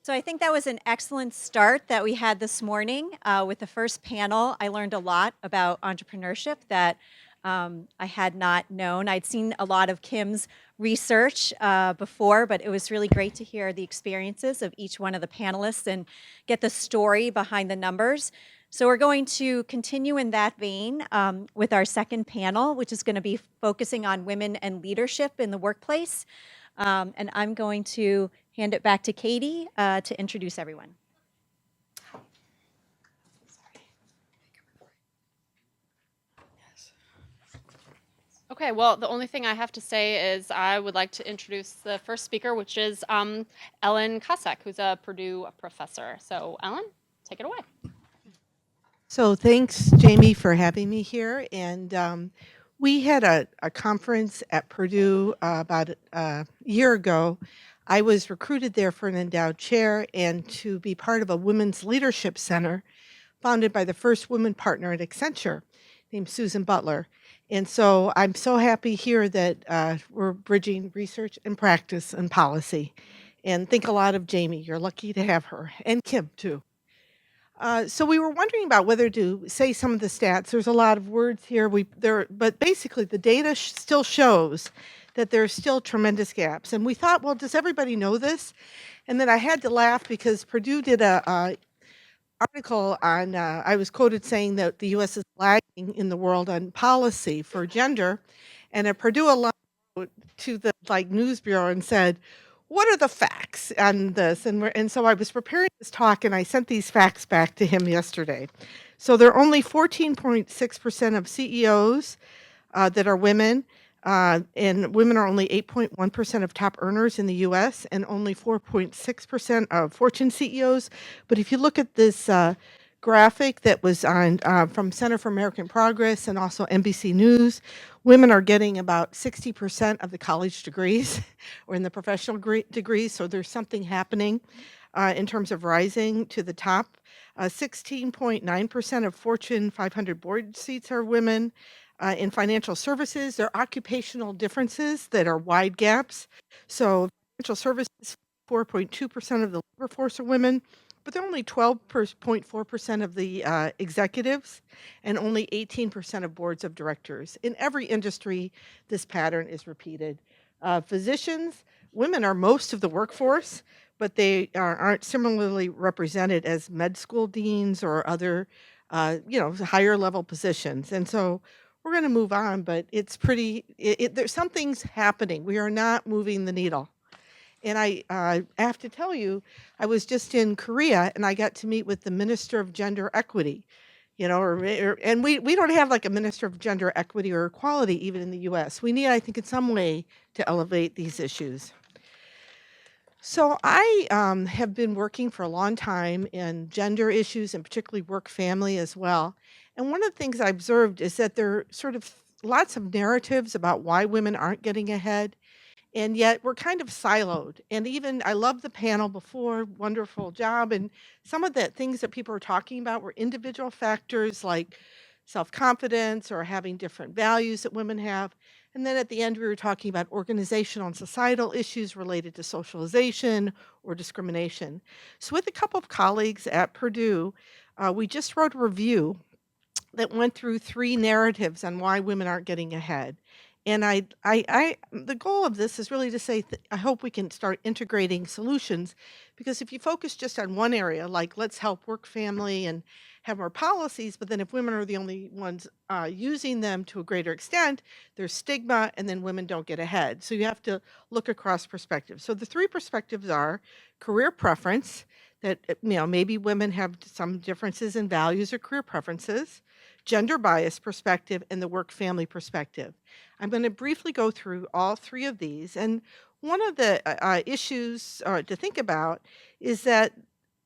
So I think that was an excellent start that we had this morning with the first panel. I learned a lot about entrepreneurship that I had not known. I'd seen a lot of Kim's research before, but it was really great to hear the experiences of each one of the panelists and get the story behind the numbers. So we're going to continue in that vein with our second panel, which is going to be focusing on women and leadership in the workplace. And I'm going to hand it back to Katie to introduce everyone. Okay, well, the only thing I have to say is I would like to introduce the first speaker, which is Ellen Kossek, who's a Purdue professor. So, Ellen, take it away. So thanks, Jamie, for having me here. And we had a conference at Purdue about a year ago. I was recruited there for an endowed chair and to be part of a women's leadership center founded by the first woman partner at Accenture named Susan Butler. And so I'm so happy here that we're bridging research and practice and policy. And think a lot of Jamie. You're lucky to have her, and Kim, too. So we were wondering about whether to say some of the stats. There's a lot of words here. But basically the data still shows that there's still tremendous gaps. And we thought, well, does everybody know this? And then I had to laugh because Purdue did a article on. I was quoted saying that the U.S. is lagging in the world on policy for gender, and at Purdue alum wrote to the news bureau and said, what are the facts on this? And so I was preparing this talk and I sent these facts back to him yesterday. So there are only 14.6% of CEOs that are women, and women are only 8.1% of top earners in the US and only 4.6% of Fortune CEOs. But if you look at this graphic that was on from Center for American Progress and also NBC News, women are getting about 60% of the college degrees or in the professional degrees, so there's something happening in terms of rising to the top. 16.9% of Fortune 500 board seats are women. In financial services, there are occupational differences that are wide gaps. So financial services, 4.2% of the labor force are women, but they're only 12.4% of the executives and only 18% of boards of directors. In every industry, this pattern is repeated. Physicians, women are most of the workforce, but they aren't similarly represented as med school deans or other, higher level positions. And so we're going to move on, but it's pretty, there's something's happening. We are not moving the needle. And I have to tell you, I was just in Korea and I got to meet with the Minister of Gender Equity, and we don't have like a Minister of Gender Equity or Equality even in the US. We need, I think, in some way to elevate these issues. So I have been working for a long time in gender issues and particularly work family as well. And one of the things I observed is that there are sort of lots of narratives about why women aren't getting ahead. And yet we're kind of siloed. And even I love the panel before, wonderful job. And some of the things that people are talking about were individual factors like self-confidence or having different values that women have. And then at the end, we were talking about organizational and societal issues related to socialization or discrimination. So with a couple of colleagues at Purdue, we just wrote a review that went through 3 narratives on why women aren't getting ahead. And the goal of this is really to say, I hope we can start integrating solutions, because if you focus just on one area, like let's help work family and have more policies, but then if women are the only ones using them to a greater extent, there's stigma and then women don't get ahead. So you have to look across perspectives. So the 3 perspectives are career preference, that maybe women have some differences in values or career preferences, gender bias perspective, and the work family perspective. I'm going to briefly go through all 3 of these. And one of the issues to think about is that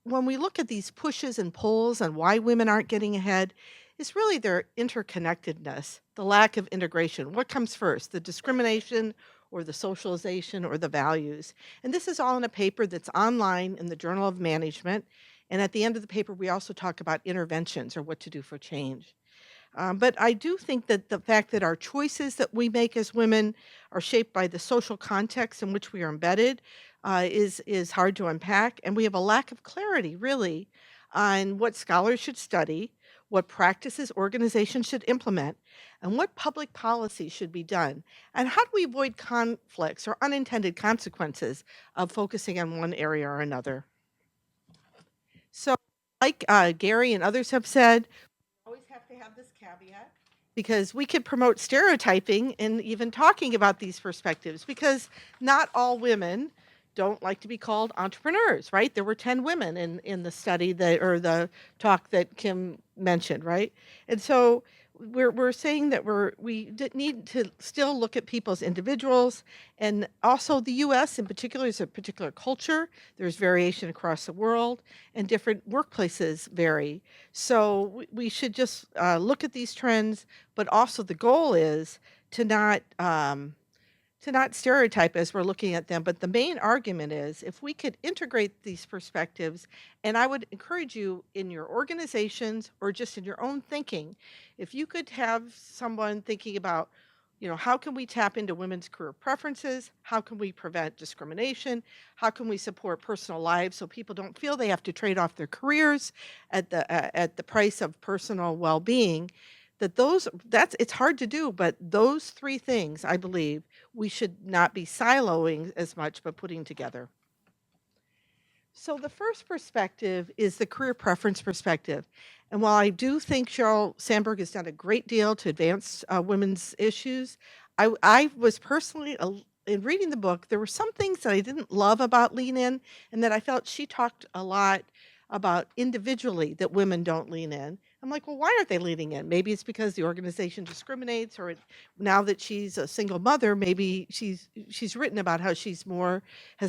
when we look at these pushes and pulls and why women aren't getting ahead, it's really their interconnectedness, the lack of integration. What comes first, the discrimination or the socialization or the values? And this is all in a paper that's online in the Journal of Management. And at the end of the paper, we also talk about interventions or what to do for change. But I do think that the fact that our choices that we make as women are shaped by the social context in which we are embedded, is hard to unpack, and we have a lack of clarity, really, on what scholars should study, what practices organizations should implement, and what public policy should be done. And how do we avoid conflicts or unintended consequences of focusing on one area or another? So, like Gary and others have said, always have to have this caveat because we could promote stereotyping in even talking about these perspectives because not all women don't like to be called entrepreneurs, right? There were 10 women in the study that or the talk that Kim mentioned, right? And so we're saying that need to still look at people as individuals, and also the US in particular is a particular culture. There's variation across the world, and different workplaces vary. So we should just look at these trends, but also the goal is to not stereotype as we're looking at them. But the main argument is if we could integrate these perspectives, and I would encourage you in your organizations or just in your own thinking, if you could have someone thinking about, how can we tap into women's career preferences? How can we prevent discrimination? How can we support personal lives so people don't feel they have to trade off their careers at the price of personal well-being? It's hard to do, but those three things, I believe, we should not be siloing as much, but putting together. So the first perspective is the career preference perspective. And while I do think Sheryl Sandberg has done a great deal to advance women's issues, I was personally, in reading the book, there were some things that I didn't love about Lean In, and that I felt she talked a lot about individually that women don't lean in. I'm like, well, why aren't they leaning in? Maybe it's because the organization discriminates, or now that she's a single mother, maybe she's written about how has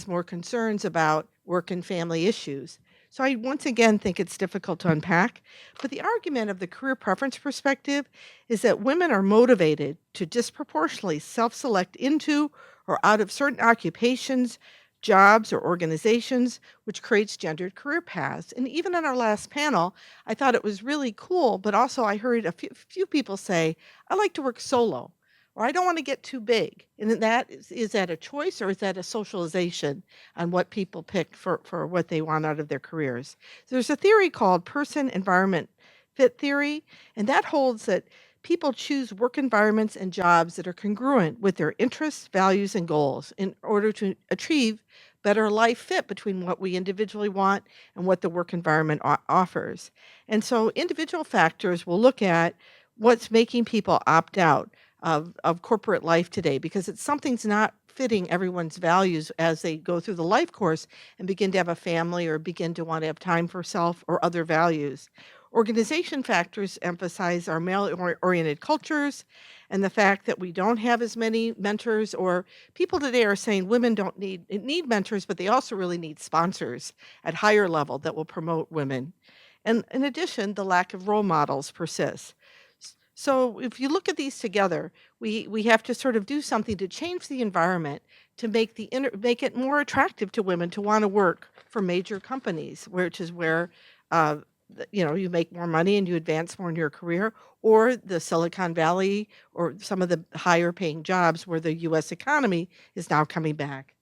more concerns about work and family issues. So I once again think it's difficult to unpack. But the argument of the career preference perspective is that women are motivated to disproportionately self-select into or out of certain occupations, jobs, or organizations, which creates gendered career paths. And even on our last panel, I thought it was really cool, but also I heard a few people say, I like to work solo, or I don't want to get too big. And is that a choice, or is that a socialization on what people pick for what they want out of their careers? There's a theory called person environment fit theory, and that holds that people choose work environments and jobs that are congruent with their interests, values, and goals in order to achieve better life fit between what we individually want and what the work environment offers. And so individual factors will look at what's making people opt out of corporate life today because something's not fitting everyone's values as they go through the life course and begin to have a family or begin to want to have time for self or other values. Organization factors emphasize our male-oriented cultures and the fact that we don't have as many mentors, or people today are saying women don't need mentors, but they also really need sponsors at higher level that will promote women. And in addition, the lack of role models persists. So if you look at these together, we have to sort of do something to change the environment to make make it more attractive to women to want to work for major companies, which is where uh, you make more money and you advance more in your career, or the Silicon Valley, or some of the higher paying jobs where the US economy is now coming back.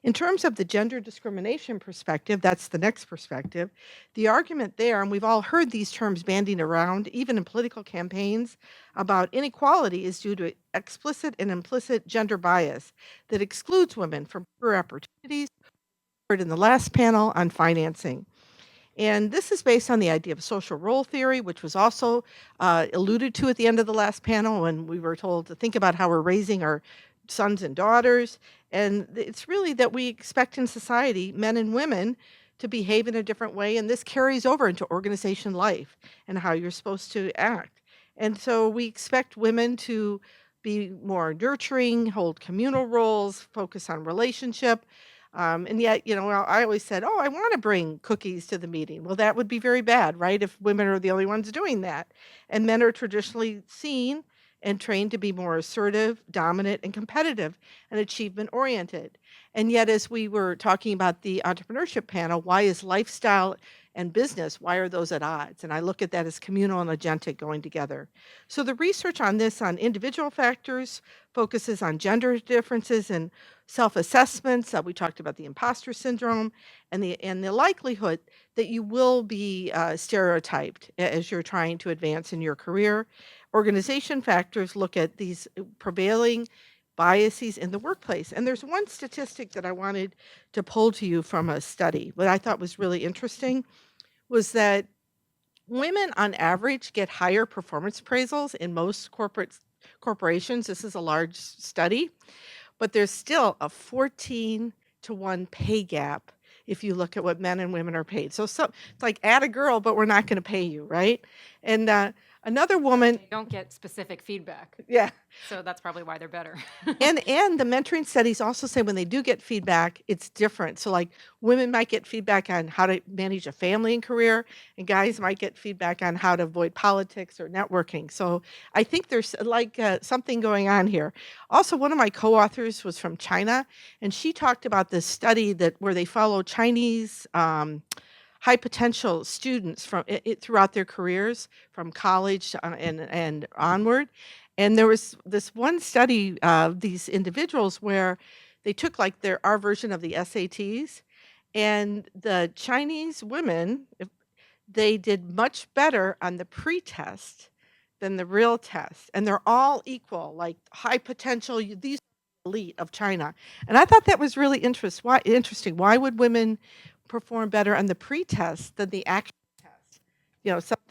In terms of the gender discrimination perspective, that's the next perspective. The argument there, and we've all heard these terms bandied around, even in political campaigns, about inequality is due to explicit and implicit gender bias that excludes women from career opportunities. Heard in the last panel on financing. And this is based on the idea of social role theory, which was also alluded to at the end of the last panel when we were told to think about how we're raising our sons and daughters. And it's really that we expect in society men and women to behave in a different way, and this carries over into organization life and how you're supposed to act. And so we expect women to be more nurturing, hold communal roles, focus on relationship, and yet, I always said, oh, I want to bring cookies to the meeting. Well, that would be very bad, right? If women are the only ones doing that. And men are traditionally seen and trained to be more assertive, dominant, and competitive and achievement oriented. And yet, as we were talking about the entrepreneurship panel, why is lifestyle and business, why are those at odds? And I look at that as communal and agentic going together. So the research on individual factors focuses on gender differences and self-assessments. We talked about the imposter syndrome and the likelihood that you will be stereotyped as you're trying to advance in your career. Organization factors look at these prevailing biases in the workplace. And there's one statistic that I wanted to pull to you from a study. What I thought was really interesting was that women on average get higher performance appraisals in most corporations. This is a large study, but there's still a 14 to 1 pay gap if you look at what men and women are paid. So it's like add a girl, but we're not going to pay you, right? And another woman, They don't get specific feedback, yeah, so that's probably why they're better. and the mentoring studies also say when they do get feedback, it's different. So like women might get feedback on how to manage a family and career, and guys might get feedback on how to avoid politics or networking. So I think there's like something going on here. Also, one of my co-authors was from China, and she talked about this study that where they follow Chinese high potential students from throughout their careers from college and onward. And there was this one study of these individuals where they took like our version of the SATs, and the Chinese women, they did much better on the pre-test than the real test, and they're all equal, like high potential. These are elite of China, and I thought that was really interesting. Why would women perform better on the pre-test than the actual test?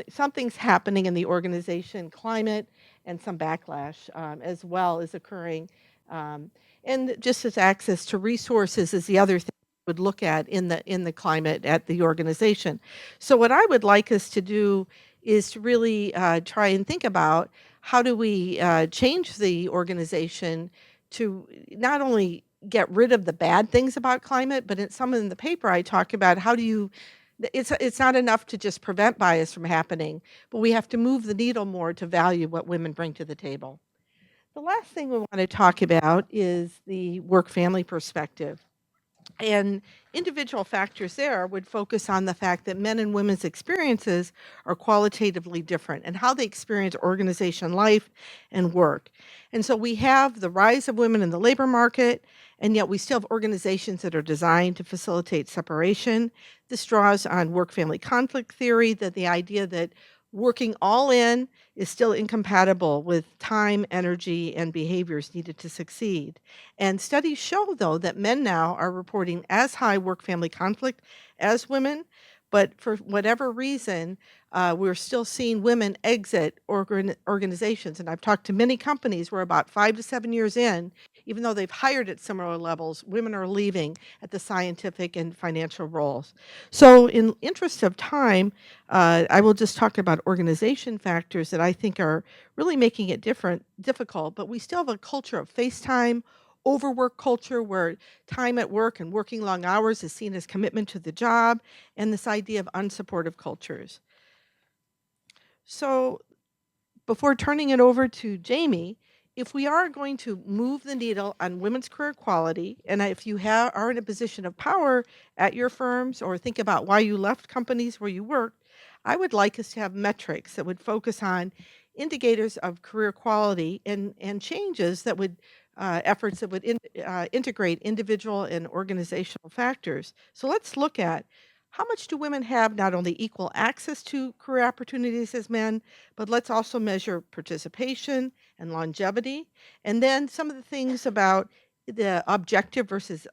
Something's happening in the organization climate, and some backlash as well is occurring. And just as access to resources is the other thing we would look at in the climate at the organization. So what I would like us to do is to really try and think about how do we change the organization to not only get rid of the bad things about climate, but some in the paper I talk about how do you it's not enough to just prevent bias from happening, but we have to move the needle more to value what women bring to the table. The last thing we want to talk about is the work-family perspective. And individual factors there would focus on the fact that men and women's experiences are qualitatively different and how they experience organization life and work. And so we have the rise of women in the labor market, and yet we still have organizations that are designed to facilitate separation. This draws on work-family conflict theory, that the idea that working all in is still incompatible with time, energy, and behaviors needed to succeed. And studies show, though, that men now are reporting as high work-family conflict as women, but for whatever reason, we're still seeing women exit organizations. And I've talked to many companies where about 5 to 7 years in, even though they've hired at similar levels, women are leaving at the scientific and financial roles. So in interest of time, I will just talk about organization factors that I think are really making it difficult, but we still have a culture of FaceTime, overwork culture where time at work and working long hours is seen as commitment to the job, and this idea of unsupportive cultures. So before turning it over to Jamie, if we are going to move the needle on women's career equality, and if you are in a position of power at your firms or think about why you left companies where you worked, I would like us to have metrics that would focus on indicators of career quality and changes that would efforts that would integrate individual and organizational factors. So let's look at how much do women have not only equal access to career opportunities as men, but let's also measure participation and longevity. And then some of the things about the objective versus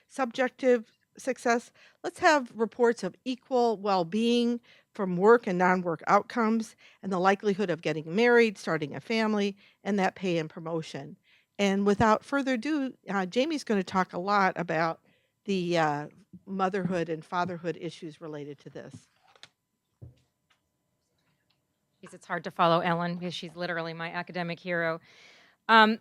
subjective success. Let's have reports of equal well-being from work and non-work outcomes and the likelihood of getting married, starting a family, and that pay and promotion. And without further ado, Jamie's going to talk a lot about the motherhood and fatherhood issues related to this. Because it's hard to follow Ellen because she's literally my academic hero.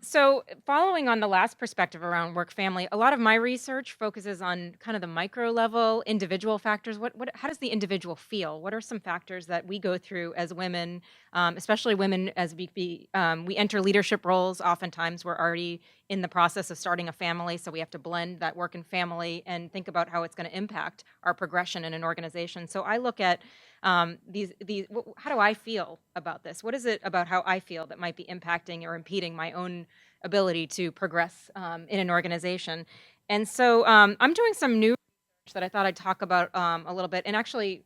So following on the last perspective around work family, a lot of my research focuses on kind of the micro level individual factors. How does the individual feel? What are some factors that we go through as women, especially women as we enter leadership roles? Oftentimes we're already in the process of starting a family, so we have to blend that work and family and think about how it's going to impact our progression in an organization. So I look at how do I feel about this? What is it about how I feel that might be impacting or impeding my own ability to progress in an organization. And so I'm doing some new research that I thought I'd talk about a little bit. And actually,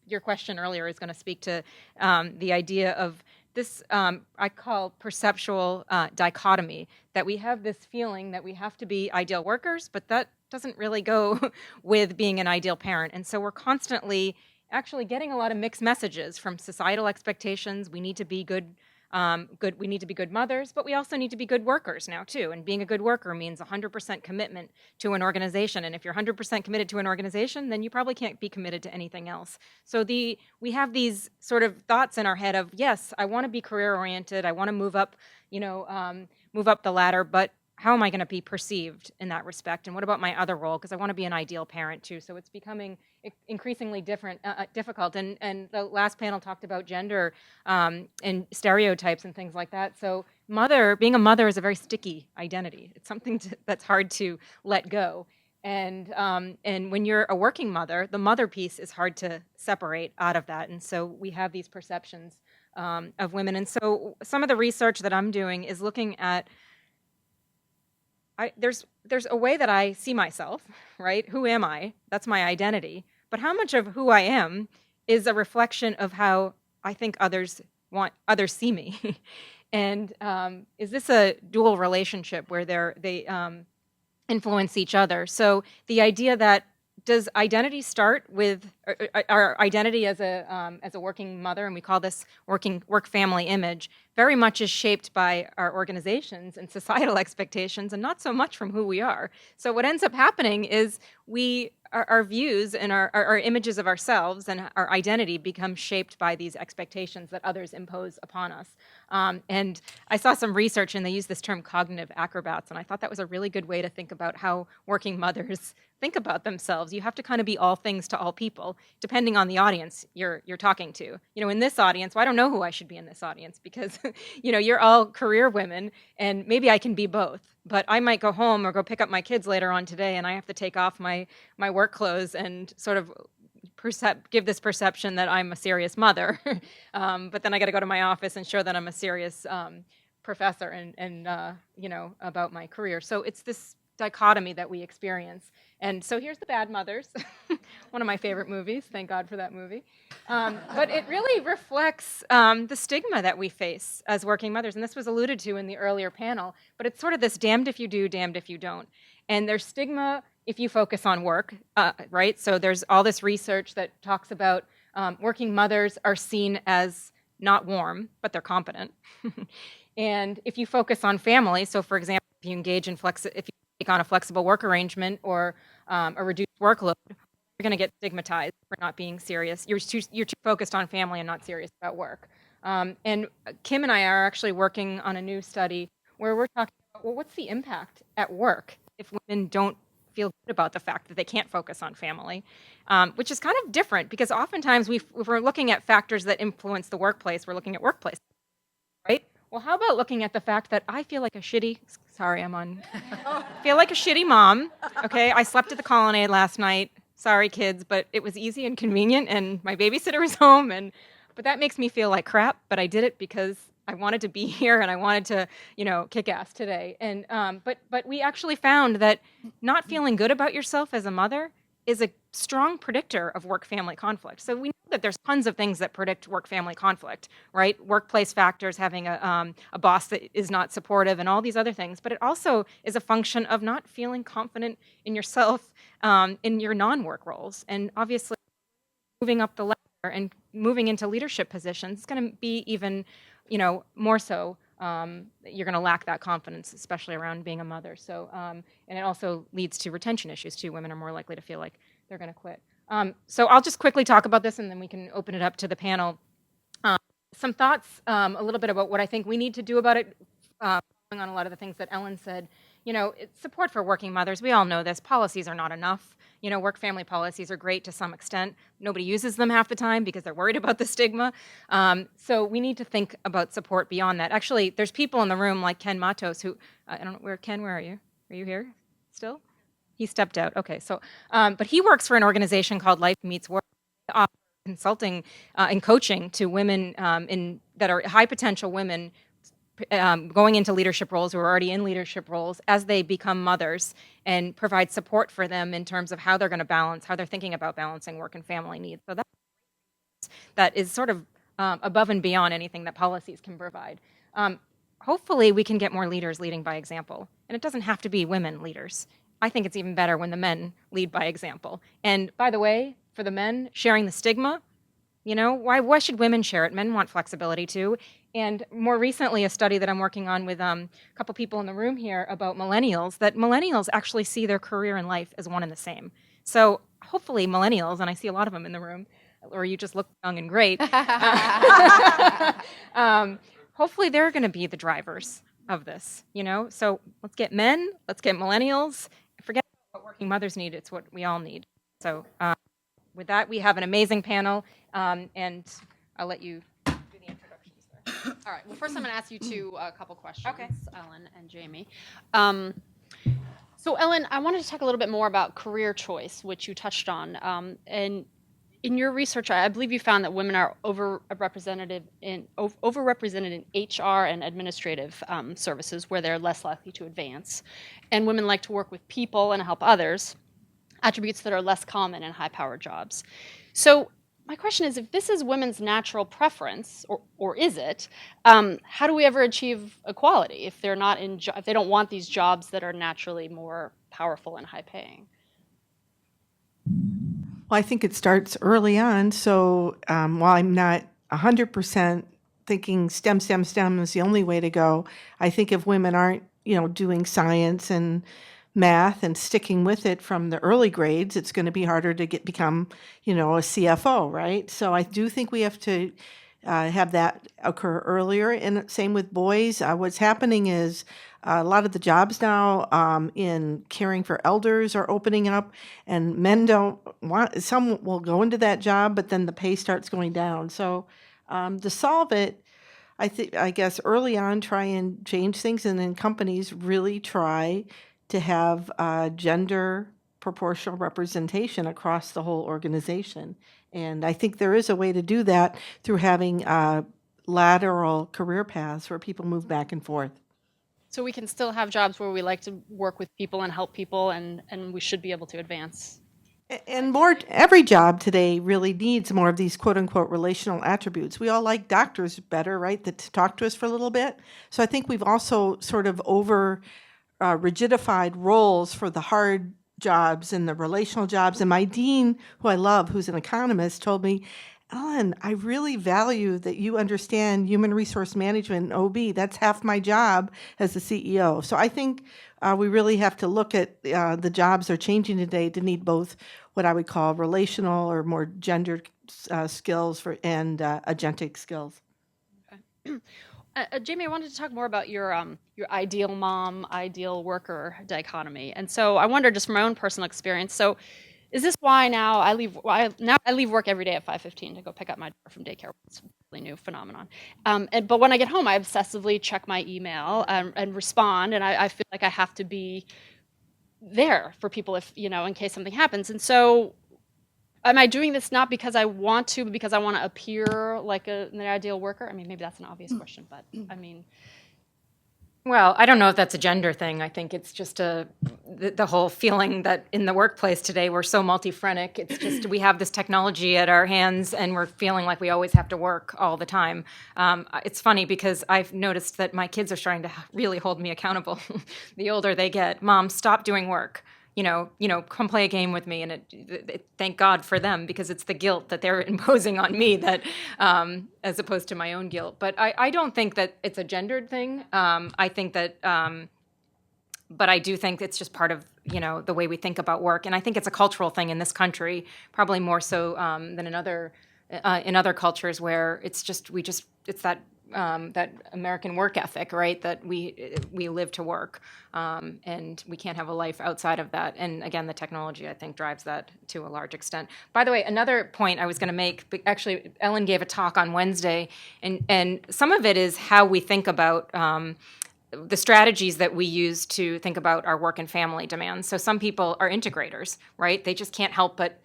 your question earlier is going to speak to the idea of this I call perceptual dichotomy, that we have this feeling that we have to be ideal workers, but that doesn't really go with being an ideal parent. And so we're constantly actually getting a lot of mixed messages from societal expectations. We need to be we need to be good mothers, but we also need to be good workers now too. And being a good worker means 100% commitment to an organization. And if you're 100% committed to an organization, then you probably can't be committed to anything else. So we have these sort of thoughts in our head of, yes, I want to be career oriented. I want to move up, move up the ladder, but how am I going to be perceived in that respect? And what about my other role? Because I want to be an ideal parent too. So it's becoming increasingly difficult. And the last panel talked about gender and stereotypes and things like that. So being a mother is a very sticky identity. It's something that's hard to let go. And when you're a working mother, the mother piece is hard to separate out of that. And so we have these perceptions of women. And so some of the research that I'm doing is looking at there's a way that I see myself, right? Who am I? That's my identity. But how much of who I am is a reflection of how I think others see me? And is this a dual relationship where they influence each other? So the idea that does identity start with our identity as a working mother, and we call this work family image, very much is shaped by our organizations and societal expectations, and not so much from who we are. So what ends up happening is our views and our images of ourselves and our identity become shaped by these expectations that others impose upon us. And I saw some research, and they use this term cognitive acrobats, and I thought that was a really good way to think about how working mothers think about themselves. You have to kind of be all things to all people, depending on the audience you're talking to. In this audience, well, I don't know who I should be in this audience because, you're all career women, and maybe I can be both. But I might go home or go pick up my kids later on today, and I have to take off my work clothes and sort of give this perception that I'm a serious mother. But then I got to go to my office and show that I'm a serious professor and about my career. So it's this dichotomy that we experience. And so here's The Bad Mothers, one of my favorite movies. Thank God for that movie. But it really reflects the stigma that we face as working mothers. And this was alluded to in the earlier panel, but it's sort of this damned if you do, damned if you don't. And there's stigma if you focus on work, right? So there's all this research that talks about working mothers are seen as not warm, but they're competent. And if you focus on family, so for example, if you engage in if you take on a flexible work arrangement or a reduced workload, you're going to get stigmatized for not being serious. You're too focused on family and not serious about work. And Kim and I are actually working on a new study where we're talking about, well, what's the impact at work if women don't feel good about the fact that they can't focus on family, which is kind of different because oftentimes if we're looking at factors that influence the workplace, we're looking at workplace, right? Well, how about looking at the fact that I feel like a shitty mom, okay? I slept at the Colonnade last night. Sorry, kids, but it was easy and convenient, and my babysitter was home, but that makes me feel like crap, but I did it because I wanted to be here and I wanted to, kick ass today. And but we actually found that not feeling good about yourself as a mother is a strong predictor of work-family conflict. So we know that there's tons of things that predict work-family conflict, right? Workplace factors, having a boss that is not supportive and all these other things. But it also is a function of not feeling confident in yourself in your non-work roles. And obviously, moving up the ladder and moving into leadership positions is going to be even, more so. You're going to lack that confidence, especially around being a mother. So, and it also leads to retention issues too. Women are more likely to feel like they're going to quit. So I'll just quickly talk about this, and then we can open it up to the panel. Some thoughts, a little bit about what I think we need to do about it, following on a lot of the things that Ellen said. It's support for working mothers. We all know this. Policies are not enough. Work-family policies are great to some extent. Nobody uses them half the time because they're worried about the stigma. So we need to think about support beyond that. Actually, there's people in the room like Ken Matos who, I don't know, Ken, where are you? Are you here still? He stepped out. Okay, so, but he works for an organization called Life Meets Work, consulting and coaching to women that are high potential women, going into leadership roles, who are already in leadership roles, as they become mothers, and provide support for them in terms of how they're going to balance, how they're thinking about balancing work and family needs. So that is sort of above and beyond anything that policies can provide. Hopefully, we can get more leaders leading by example. And it doesn't have to be women leaders. I think it's even better when the men lead by example. And by the way, for the men, sharing the stigma, why should women share it? Men want flexibility too. And more recently, a study that I'm working on with a couple people in the room here about millennials, that millennials actually see their career and life as one and the same. So hopefully millennials, and I see a lot of them in the room, or you just look young and great, hopefully they're going to be the drivers of this, So let's get men, let's get millennials. Forget what working mothers need, it's what we all need. So with that, we have an amazing panel, and I'll let you do the introductions there. All right. Well, first I'm going to ask you a couple questions, Okay. Ellen and Jamie. So Ellen, I wanted to talk a little bit more about career choice, which you touched on. And in your research, I believe you found that women are overrepresented in HR and administrative services, where they're less likely to advance, and women like to work with people and help others, attributes that are less common in high-powered jobs. So my question is, if this is women's natural preference, or is it, how do we ever achieve equality if they're not if they don't want these jobs that are naturally more powerful and high-paying? Well, I think it starts early on. So while I'm not 100% thinking STEM is the only way to go, I think if women aren't, doing science and math and sticking with it from the early grades, it's going to be harder to become, a CFO, right? So I do think we have to have that occur earlier. And same with boys. What's happening is a lot of the jobs now in caring for elders are opening up, and men don't want, some will go into that job, but then the pay starts going down. So to solve it, I guess early on, try and change things, and then companies really try to have gender proportional representation across the whole organization. And I think there is a way to do that through having lateral career paths where people move back and forth. So we can still have jobs where we like to work with people and help people, and we should be able to advance. And every job today really needs more of these quote unquote relational attributes. We all like doctors better, right, that talk to us for a little bit. So I think we've also sort of rigidified roles for the hard jobs and the relational jobs. And my dean, who I love, who's an economist, told me, Ellen, I really value that you understand human resource management and OB. That's half my job as the CEO. So I think we really have to look at the jobs that are changing today to need both what I would call relational or more gendered skills and agentic skills. Okay. Jamie, I wanted to talk more about your ideal mom, ideal worker dichotomy. And so I wonder, just from my own personal experience, so is this why now I leave work every day at 5:15 to go pick up my daughter from daycare? It's a really new phenomenon. But when I get home, I obsessively check my email and respond, and I feel like I have to be there for people if, in case something happens. And so am I doing this not because I want to, but because I want to appear like an ideal worker? I mean, maybe that's an obvious question, but I mean. Well, I don't know if that's a gender thing. I think it's just the whole feeling that in the workplace today we're so multi-phrenic. It's just we have this technology at our hands and we're feeling like we always have to work all the time. It's funny because I've noticed that my kids are starting to really hold me accountable. The older they get, Mom, stop doing work. Come play a game with me, and it thank God for them, because it's the guilt that they're imposing on me that, as opposed to my own guilt. But I don't think that it's a gendered thing. I think that, but I do think it's just part of the way we think about work, and I think it's a cultural thing in this country, probably more so than in other cultures where it's that. That American work ethic, right? That we live to work, and we can't have a life outside of that. And again, the technology, I think, drives that to a large extent. By the way, another point I was going to make, but actually, Ellen gave a talk on Wednesday, and some of it is how we think about the strategies that we use to think about our work and family demands. So some people are integrators, right? They just can't help but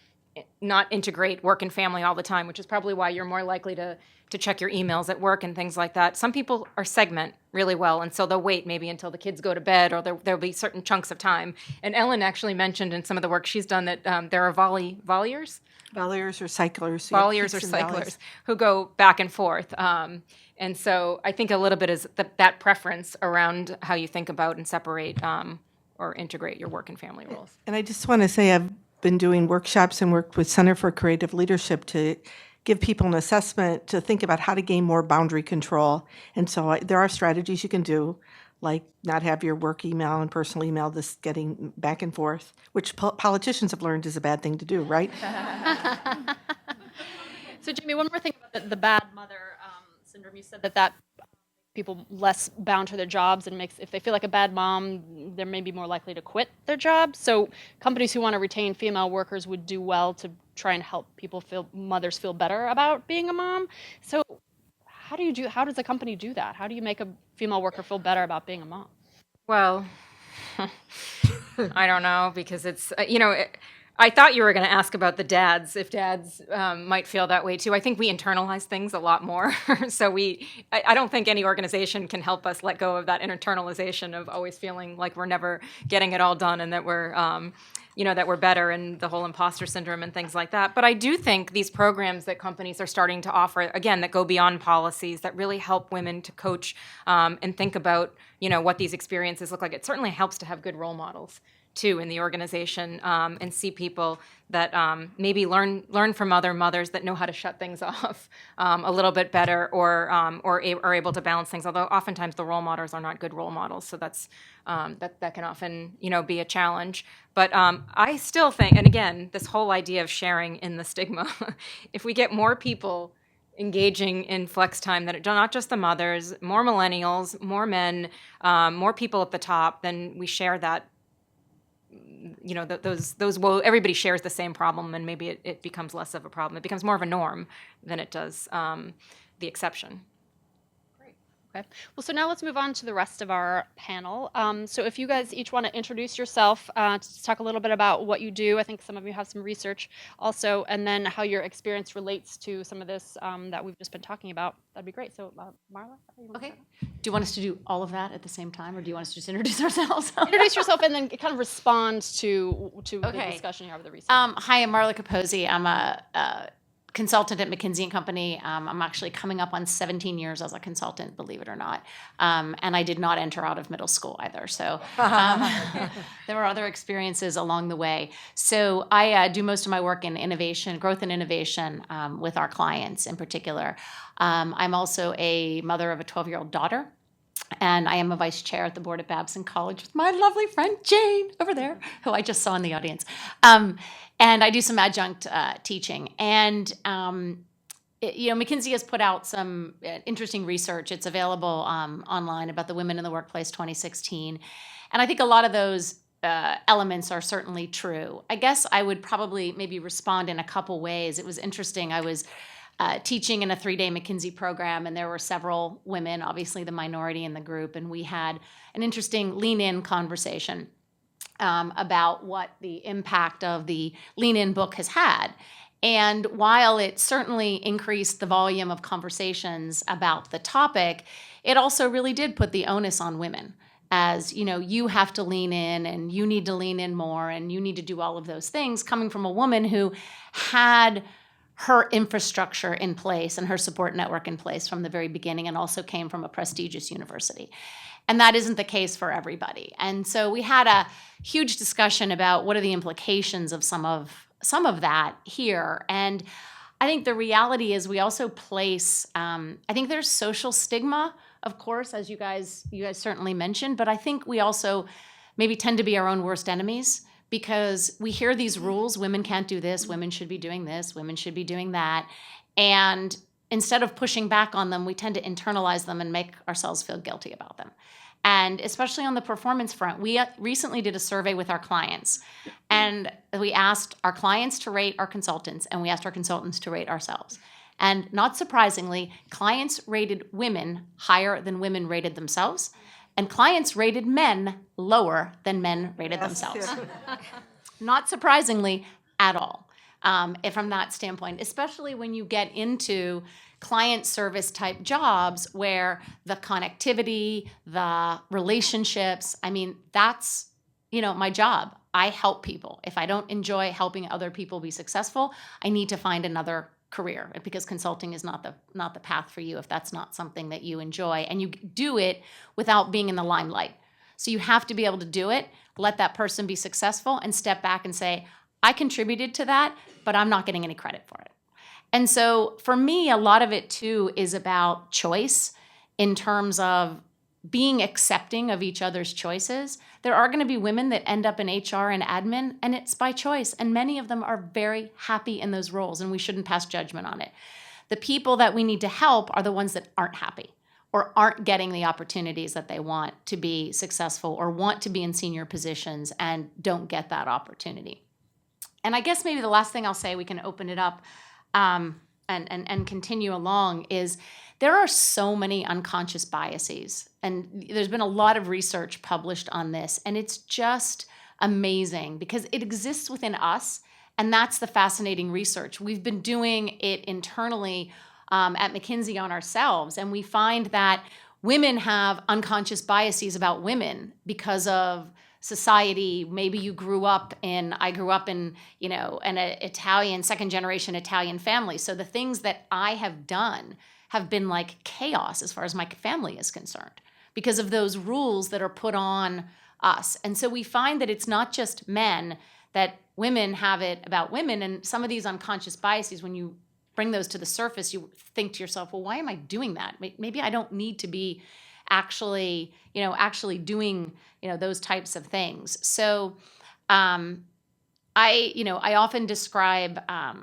not integrate work and family all the time, which is probably why you're more likely to check your emails at work and things like that. Some people are segment really well, and so they'll wait maybe until the kids go to bed, or there'll be certain chunks of time. And Ellen actually mentioned in some of the work she's done that there are volleyers Volleyers or cyclers. So you have volleyers or peaks and cyclers valleys. who go back and forth. And so I think a little bit is that preference around how you think about and separate or integrate your work and family roles. And I just want to say I've been doing workshops and worked with Center for Creative Leadership to give people an assessment to think about how to gain more boundary control. And so there are strategies you can do, like not have your work email and personal email this getting back and forth, which politicians have learned is a bad thing to do, right? So, Jamie, one more thing about the bad mother syndrome. You said that people less bound to their jobs and if they feel like a bad mom, they're maybe more likely to quit their job. So companies who want to retain female workers would do well to try and help mothers feel better about being a mom. So how does a company do that? How do you make a female worker feel better about being a mom? Well, I don't know, because it's, I thought you were going to ask about the dads, if dads might feel that way too. I think we internalize things a lot more. So I don't think any organization can help us let go of that internalization of always feeling like we're never getting it all done and that we're, that we're better, and the whole imposter syndrome and things like that. But I do think these programs that companies are starting to offer, again, that go beyond policies, that really help women to coach and think about, what these experiences look like. It certainly helps to have good role models too in the organization, and see people that maybe learn from other mothers that know how to shut things off a little bit better, or are able to balance things. Although oftentimes the role models are not good role models, so that's that can often be a challenge. But I still think, and again, this whole idea of sharing in the stigma, if we get more people engaging in flex time, that not just the mothers, more millennials, more men, more people at the top, then we share that. Well, everybody shares the same problem, and maybe it becomes less of a problem. It becomes more of a norm than it does the exception. Great. Okay. Well, so now let's move on to the rest of our panel. So if you guys each want to introduce yourself, to talk a little bit about what you do. I think some of you have some research also, and then how your experience relates to some of this that we've just been talking about. That'd be great. So Marla? Okay. Do you want us to do all of that at the same time, or do you want us to just introduce ourselves? Introduce yourself and then kind of respond to the discussion here of the research. Hi, I'm Marla Capozzi. I'm a consultant at McKinsey and Company. I'm actually coming up on 17 years as a consultant, believe it or not. And I did not enter out of middle school either. So there were other experiences along the way. So I do most of my work in innovation, growth and innovation, with our clients in particular. I'm also a mother of a 12-year-old daughter. And I am a vice chair at the board at Babson College with my lovely friend Jane over there, who I just saw in the audience. And I do some adjunct teaching. And McKinsey has put out some interesting research. It's available online about the Women in the Workplace 2016. And I think a lot of those elements are certainly true. I guess I would probably maybe respond in a couple ways. It was interesting. I was teaching in a 3-day McKinsey program, and there were several women, obviously the minority in the group, and we had an interesting lean-in conversation about what the impact of the lean-in book has had. And while it certainly increased the volume of conversations about the topic, it also really did put the onus on women. As you have to lean in, and you need to lean in more, and you need to do all of those things, coming from a woman who had her infrastructure in place and her support network in place from the very beginning, and also came from a prestigious university. And that isn't the case for everybody. And so we had a huge discussion about what are the implications of some of that here. And I think the reality is we also place, I think there's social stigma, of course, as you guys certainly mentioned, but I think we also maybe tend to be our own worst enemies, because we hear these rules: women can't do this, women should be doing this, women should be doing that. And instead of pushing back on them, we tend to internalize them and make ourselves feel guilty about them. And especially on the performance front, we recently did a survey with our clients, and we asked our clients to rate our consultants, and we asked our consultants to rate ourselves. And not surprisingly, clients rated women higher than women rated themselves, and clients rated men lower than men rated themselves. Not surprisingly at all. and from that standpoint, especially when you get into client service type jobs where the connectivity, the relationships, I mean, that's, my job. I help people. If I don't enjoy helping other people be successful, I need to find another career, because consulting is not the path for you if that's not something that you enjoy, and you do it without being in the limelight. So you have to be able to do it, let that person be successful, and step back and say, I contributed to that, but I'm not getting any credit for it. And so for me, a lot of it too is about choice in terms of being accepting of each other's choices. There are going to be women that end up in HR and admin, and it's by choice. And many of them are very happy in those roles, and we shouldn't pass judgment on it. The people that we need to help are the ones that aren't happy or aren't getting the opportunities that they want to be successful or want to be in senior positions and don't get that opportunity. And I guess maybe the last thing I'll say, we can open it up and continue along, is there are so many unconscious biases. And there's been a lot of research published on this. And it's just amazing because it exists within us. And that's the fascinating research. We've been doing it internally at McKinsey on ourselves. And we find that women have unconscious biases about women because of society. Maybe I grew up in, an Italian, second generation Italian family. So the things that I have done have been like chaos as far as my family is concerned because of those rules that are put on us. And so we find that it's not just men, that women have it about women. And some of these unconscious biases, when you bring those to the surface, you think to yourself, well, why am I doing that? Maybe I don't need to be actually doing, those types of things. So I often describe, I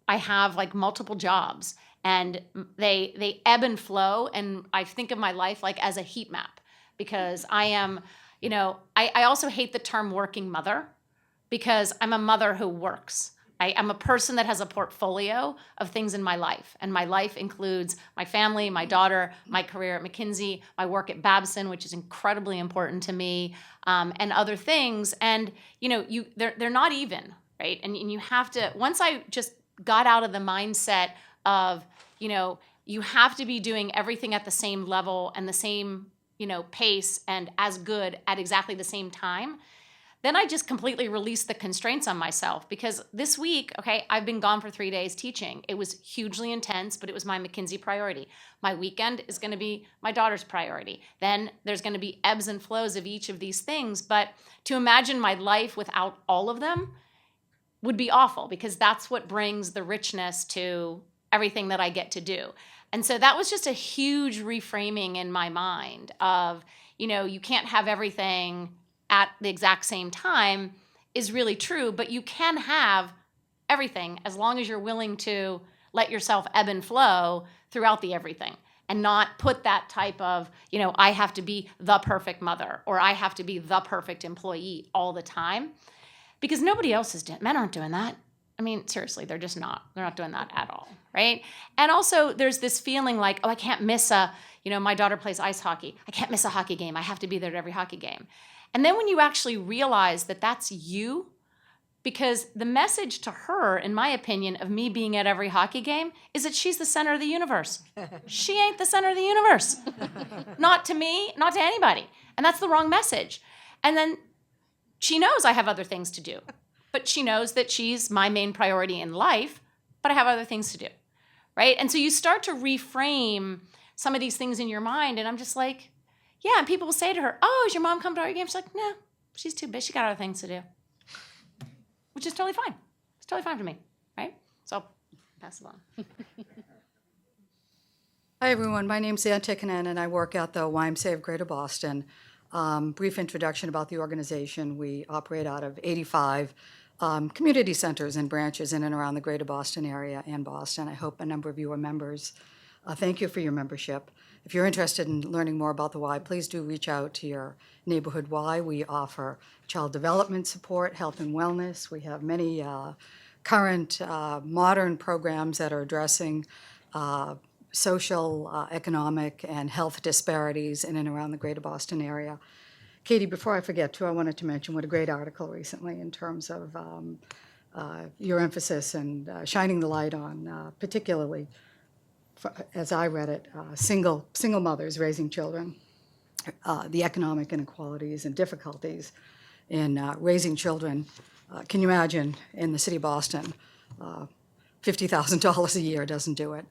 have like multiple jobs, and they ebb and flow. And I think of my life like as a heat map, because I am, I also hate the term working mother, because I'm a mother who works. I'm a person that has a portfolio of things in my life. And my life includes my family, my daughter, my career at McKinsey, my work at Babson, which is incredibly important to me, and other things. And, they're not even, right? And you have to, once I just got out of the mindset of, you have to be doing everything at the same level and the same, pace and as good at exactly the same time, then I just completely released the constraints on myself. Because this week, I've been gone for 3 days teaching. It was hugely intense, but it was my McKinsey priority. My weekend is going to be my daughter's priority. Then there's going to be ebbs and flows of each of these things. But to imagine my life without all of them would be awful, because that's what brings the richness to everything that I get to do. And so that was just a huge reframing in my mind of, you can't have everything at the exact same time is really true, but you can have everything as long as you're willing to let yourself ebb and flow throughout the everything, and not put that type of, I have to be the perfect mother or I have to be the perfect employee all the time, because nobody else is doing, men aren't doing that. I mean, seriously, they're not doing that at all, right? And also there's this feeling like, I can't miss my daughter plays ice hockey. I can't miss a hockey game. I have to be there at every hockey game. And then when you actually realize that that's you, because the message to her, in my opinion, of me being at every hockey game is that she's the center of the universe. She ain't the center of the universe. Not to me, not to anybody. And that's the wrong message. And then she knows I have other things to do, but she knows that she's my main priority in life, but I have other things to do, right? And so you start to reframe some of these things in your mind, and I'm just like, yeah, and people will say to her, "Oh, is your mom come to our game?" She's like, "No, she's too busy. She got other things to do," which is totally fine. It's totally fine to me, right? So I'll pass it on. Hi, everyone. My name's Ann Tikkanen, and I work at the YMCA of Greater Boston. Brief introduction about the organization. We operate out of 85 community centers and branches in and around the Greater Boston area and Boston. I hope a number of you are members. Thank you for your membership. If you're interested in learning more about the Y, please do reach out to your neighborhood Y. We offer child development support, health and wellness. We have many current modern programs that are addressing social, economic, and health disparities in and around the Greater Boston area. Katie, before I forget, too, I wanted to mention what a great article recently in terms of your emphasis and shining the light on, particularly, as I read it, single mothers raising children, the economic inequalities and difficulties in raising children. Can you imagine in the city of Boston, $50,000 a year doesn't do it.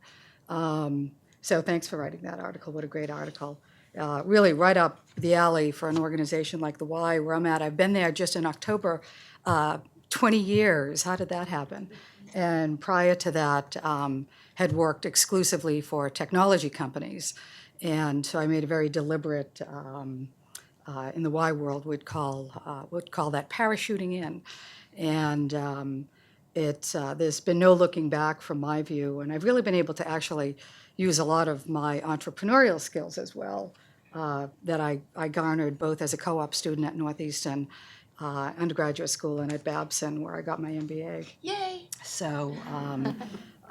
So thanks for writing that article. What a great article. Really right up the alley for an organization like the Y where I'm at. I've been there just in October, 20 years. How did that happen? And prior to that, had worked exclusively for technology companies. And so I made a very deliberate, in the Y world, would call that parachuting in. And there's been no looking back from my view. And I've really been able to actually use a lot of my entrepreneurial skills as well that I garnered both as a co-op student at Northeastern undergraduate school and at Babson, where I got my MBA. Yay! So,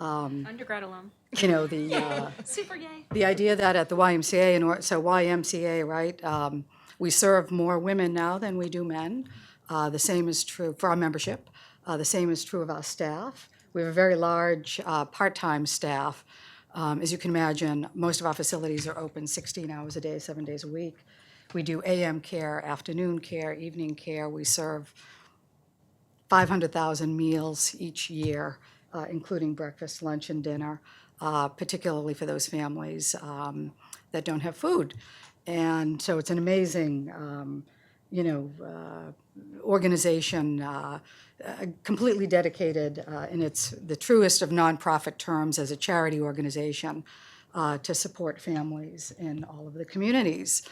Undergrad alum. you know, the Super yay. the idea that at the YMCA, so YMCA, right, we serve more women now than we do men. The same is true for our membership. The same is true of our staff. We have a very large part-time staff. As you can imagine, most of our facilities are open 16 hours a day, 7 days a week. We do AM care, afternoon care, evening care. We serve 500,000 meals each year, including breakfast, lunch, and dinner, particularly for those families that don't have food. And so it's an amazing, organization, completely dedicated in the truest of nonprofit terms as a charity organization to support families in all of the communities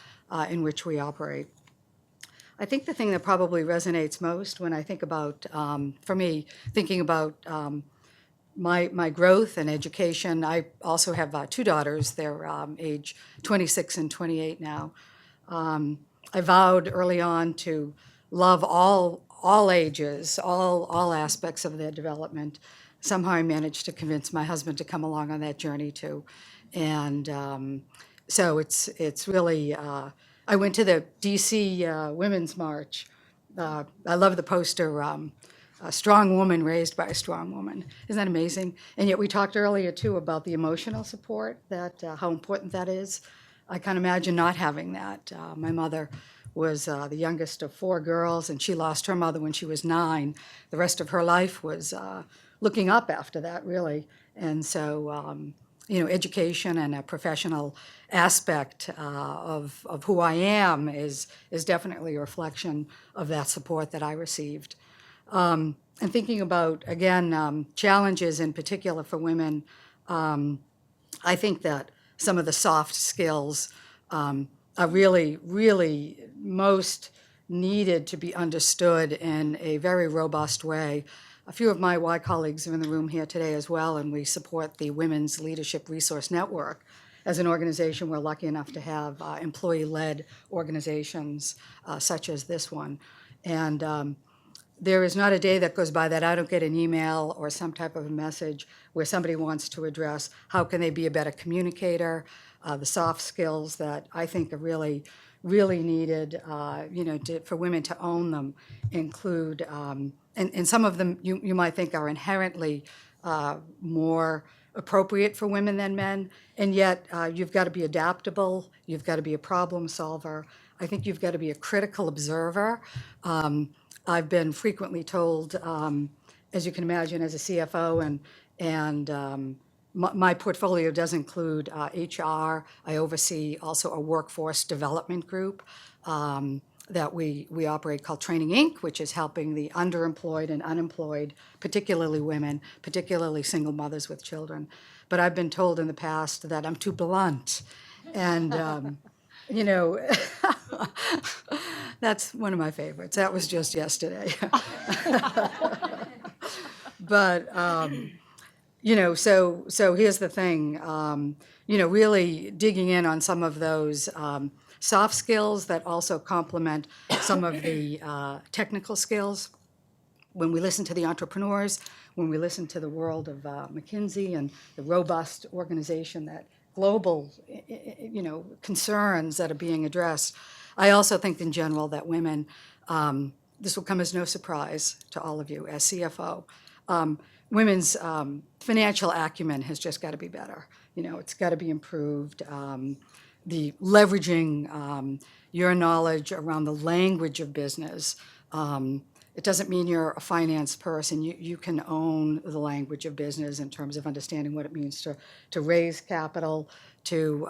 in which we operate. I think the thing that probably resonates most when I think about, for me, thinking about my growth and education. I also have two daughters. They're age 26 and 28 now. I vowed early on to love all ages, all aspects of their development. Somehow I managed to convince my husband to come along on that journey too. And so it's really, I went to the DC Women's March. I love the poster, a strong woman raised by a strong woman. Isn't that amazing? And yet we talked earlier too about the emotional support, that how important that is. I can't imagine not having that. My mother was the youngest of 4 girls, and she lost her mother when she was 9. The rest of her life was looking up after that, really. And so, education and a professional aspect of who I am is definitely a reflection of that support that I received. And thinking about, again, challenges in particular for women, I think that some of the soft skills are really, really most needed to be understood in a very robust way. A few of my Y colleagues are in the room here today as well, and we support the Women's Leadership Resource Network. As an organization, we're lucky enough to have employee-led organizations such as this one. And there is not a day that goes by that I don't get an email or some type of a message where somebody wants to address how can they be a better communicator, the soft skills that I think are really, really needed, for women to own them include, and some of them you might think are inherently more appropriate for women than men, and yet you've got to be adaptable, you've got to be a problem solver. I think you've got to be a critical observer. I've been frequently told, as you can imagine, as a CFO, and my portfolio does include HR. I oversee also a workforce development group that we operate called Training Inc., which is helping the underemployed and unemployed, particularly women, particularly single mothers with children. But I've been told in the past that I'm too blunt, and that's one of my favorites. That was just yesterday. But so here's the thing. Really digging in on some of those soft skills that also complement some of the technical skills. When we listen to the entrepreneurs, when we listen to the world of McKinsey and the robust organization that global, concerns that are being addressed, I also think in general that women this will come as no surprise to all of you as CFO. Women's financial acumen has just got to be better. It's got to be improved. The leveraging your knowledge around the language of business. It doesn't mean you're a finance person. You can own the language of business in terms of understanding what it means to raise capital, to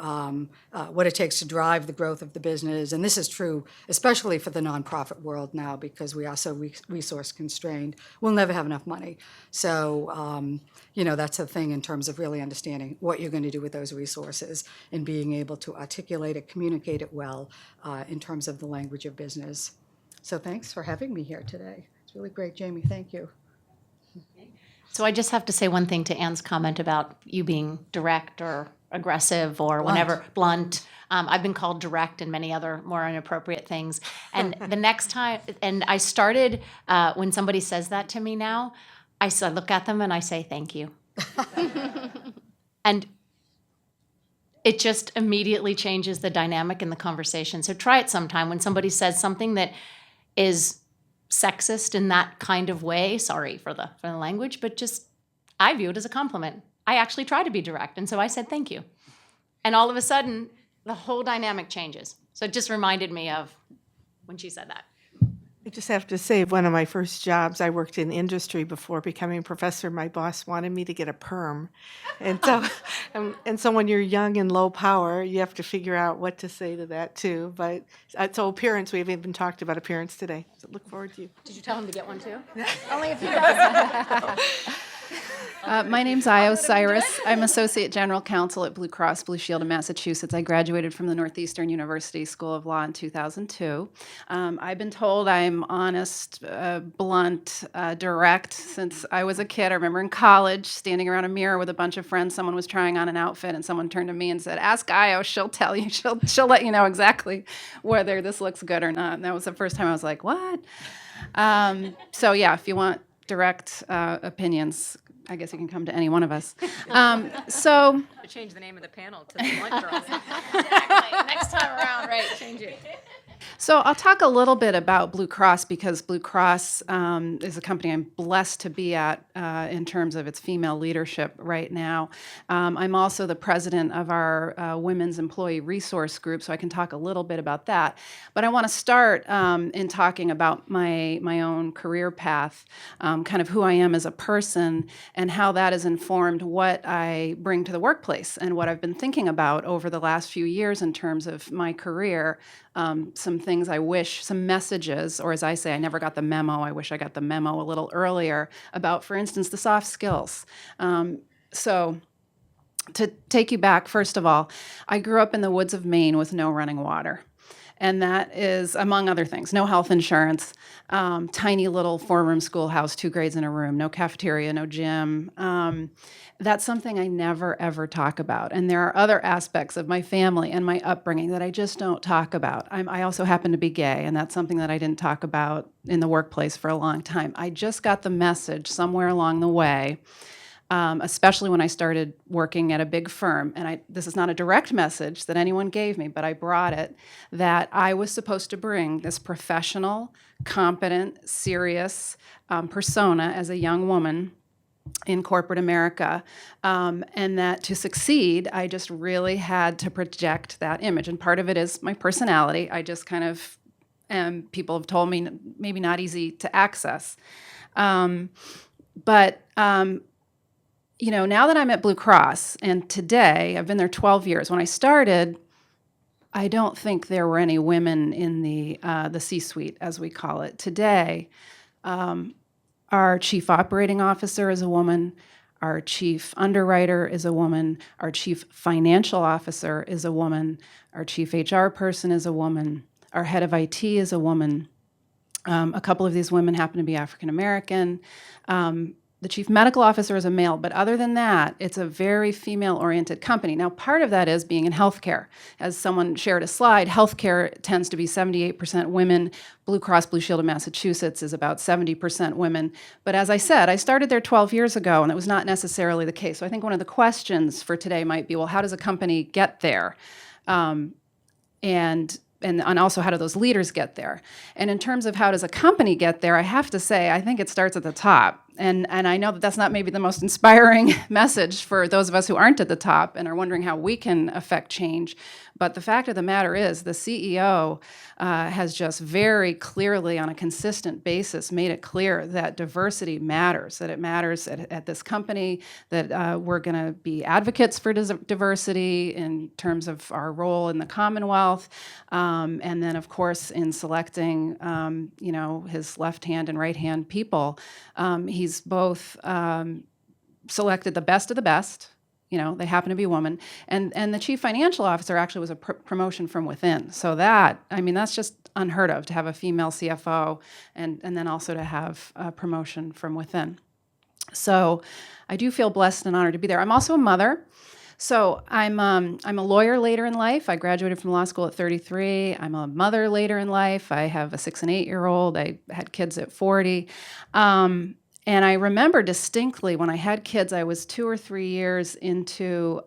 what it takes to drive the growth of the business. And this is true especially for the nonprofit world now, because we are so resource constrained. We'll never have enough money. So, that's the thing in terms of really understanding what you're going to do with those resources and being able to articulate it, communicate it well in terms of the language of business. So thanks for having me here today. It's really great, Jamie. Thank you. So I just have to say one thing to Anne's comment about you being direct or aggressive or whenever blunt. I've been called direct and many other more inappropriate things. And the next time, and I started, when somebody says that to me now, I look at them and I say, thank you. And it just immediately changes the dynamic in the conversation. So try it sometime when somebody says something that is sexist in that kind of way. Sorry for the language, but just I view it as a compliment. I actually try to be direct, and so I said thank you. And all of a sudden, the whole dynamic changes. So it just reminded me of when she said that. I just have to say, one of my first jobs, I worked in industry before becoming a professor. My boss wanted me to get a perm. And so, and so when you're young and low power, you have to figure out what to say to that too. But so appearance, we haven't even talked about appearance today. So look forward to you. Did you tell him to get one too? Only a few dozen. My name's Cyrus. I'm Associate General Counsel at Blue Cross Blue Shield of Massachusetts. I graduated from the Northeastern University School of Law in 2002. I've been told I'm honest, blunt, direct since I was a kid. I remember in college standing around a mirror with a bunch of friends. Someone was trying on an outfit and someone turned to me and said, "Ask Io, she'll tell you. She'll let you know exactly whether this looks good or not." And that was the first time I was like, what? So yeah, if you want direct opinions, I guess you can come to any one of us. So Change the name of the panel to the Blunt Girls. Exactly. Next time around, right? Change it. So I'll talk a little bit about Blue Cross because Blue Cross is a company I'm blessed to be at in terms of its female leadership right now. I'm also the president of our Women's Employee Resource Group, so I can talk a little bit about that. But I want to start in talking about my own career path, kind of who I am as a person and how that has informed what I bring to the workplace and what I've been thinking about over the last few years in terms of my career. Some things I wish, some messages, or as I say, I never got the memo. I wish I got the memo a little earlier about, for instance, the soft skills. So to take you back, first of all, I grew up in the woods of Maine with no running water. And that is, among other things, no health insurance, tiny little 4-room schoolhouse, 2 grades in a room, no cafeteria, no gym. That's something I never, ever talk about. And there are other aspects of my family and my upbringing that I just don't talk about. I also happen to be gay, and that's something that I didn't talk about in the workplace for a long time. I just got the message somewhere along the way, especially when I started working at a big firm. And this is not a direct message that anyone gave me, but I brought it, that I was supposed to bring this professional, competent, serious persona as a young woman in corporate America, and that to succeed, I just really had to project that image. And part of it is my personality. I just kind of people have told me maybe not easy to access. But now that I'm at Blue Cross, and today, I've been there 12 years. When I started, I don't think there were any women in the C-suite, as we call it. Today, our chief operating officer is a woman. Our chief underwriter is a woman. Our chief financial officer is a woman. Our chief HR person is a woman. Our head of IT is a woman. A couple of these women happen to be African American. The chief medical officer is a male, but other than that, it's a very female-oriented company. Now, part of that is being in healthcare. As someone shared a slide, healthcare tends to be 78% women. Blue Cross Blue Shield of Massachusetts is about 70% women. But as I said, I started there 12 years ago, and it was not necessarily the case. So I think one of the questions for today might be, well, how does a company get there? And and also how do those leaders get there? And in terms of how does a company get there, I have to say, I think it starts at the top. And I know that that's not maybe the most inspiring message for those of us who aren't at the top and are wondering how we can affect change. But the fact of the matter is the CEO has just very clearly on a consistent basis made it clear that diversity matters, that it matters at this company, that we're going to be advocates for diversity in terms of our role in the Commonwealth. And then, of course, in selecting, his left hand and right hand people, he's both selected the best of the best. They happen to be women, and the chief financial officer actually was a promotion from within. So that's just unheard of, to have a female CFO, and then also to have a promotion from within. So I do feel blessed and honored to be there. I'm also a mother. So I'm a lawyer later in life. I graduated from law school at 33. I'm a mother later in life. I have a 6 and 8-year-old. I had kids at 40. And I remember distinctly when I had kids, I was 2 or 3 years into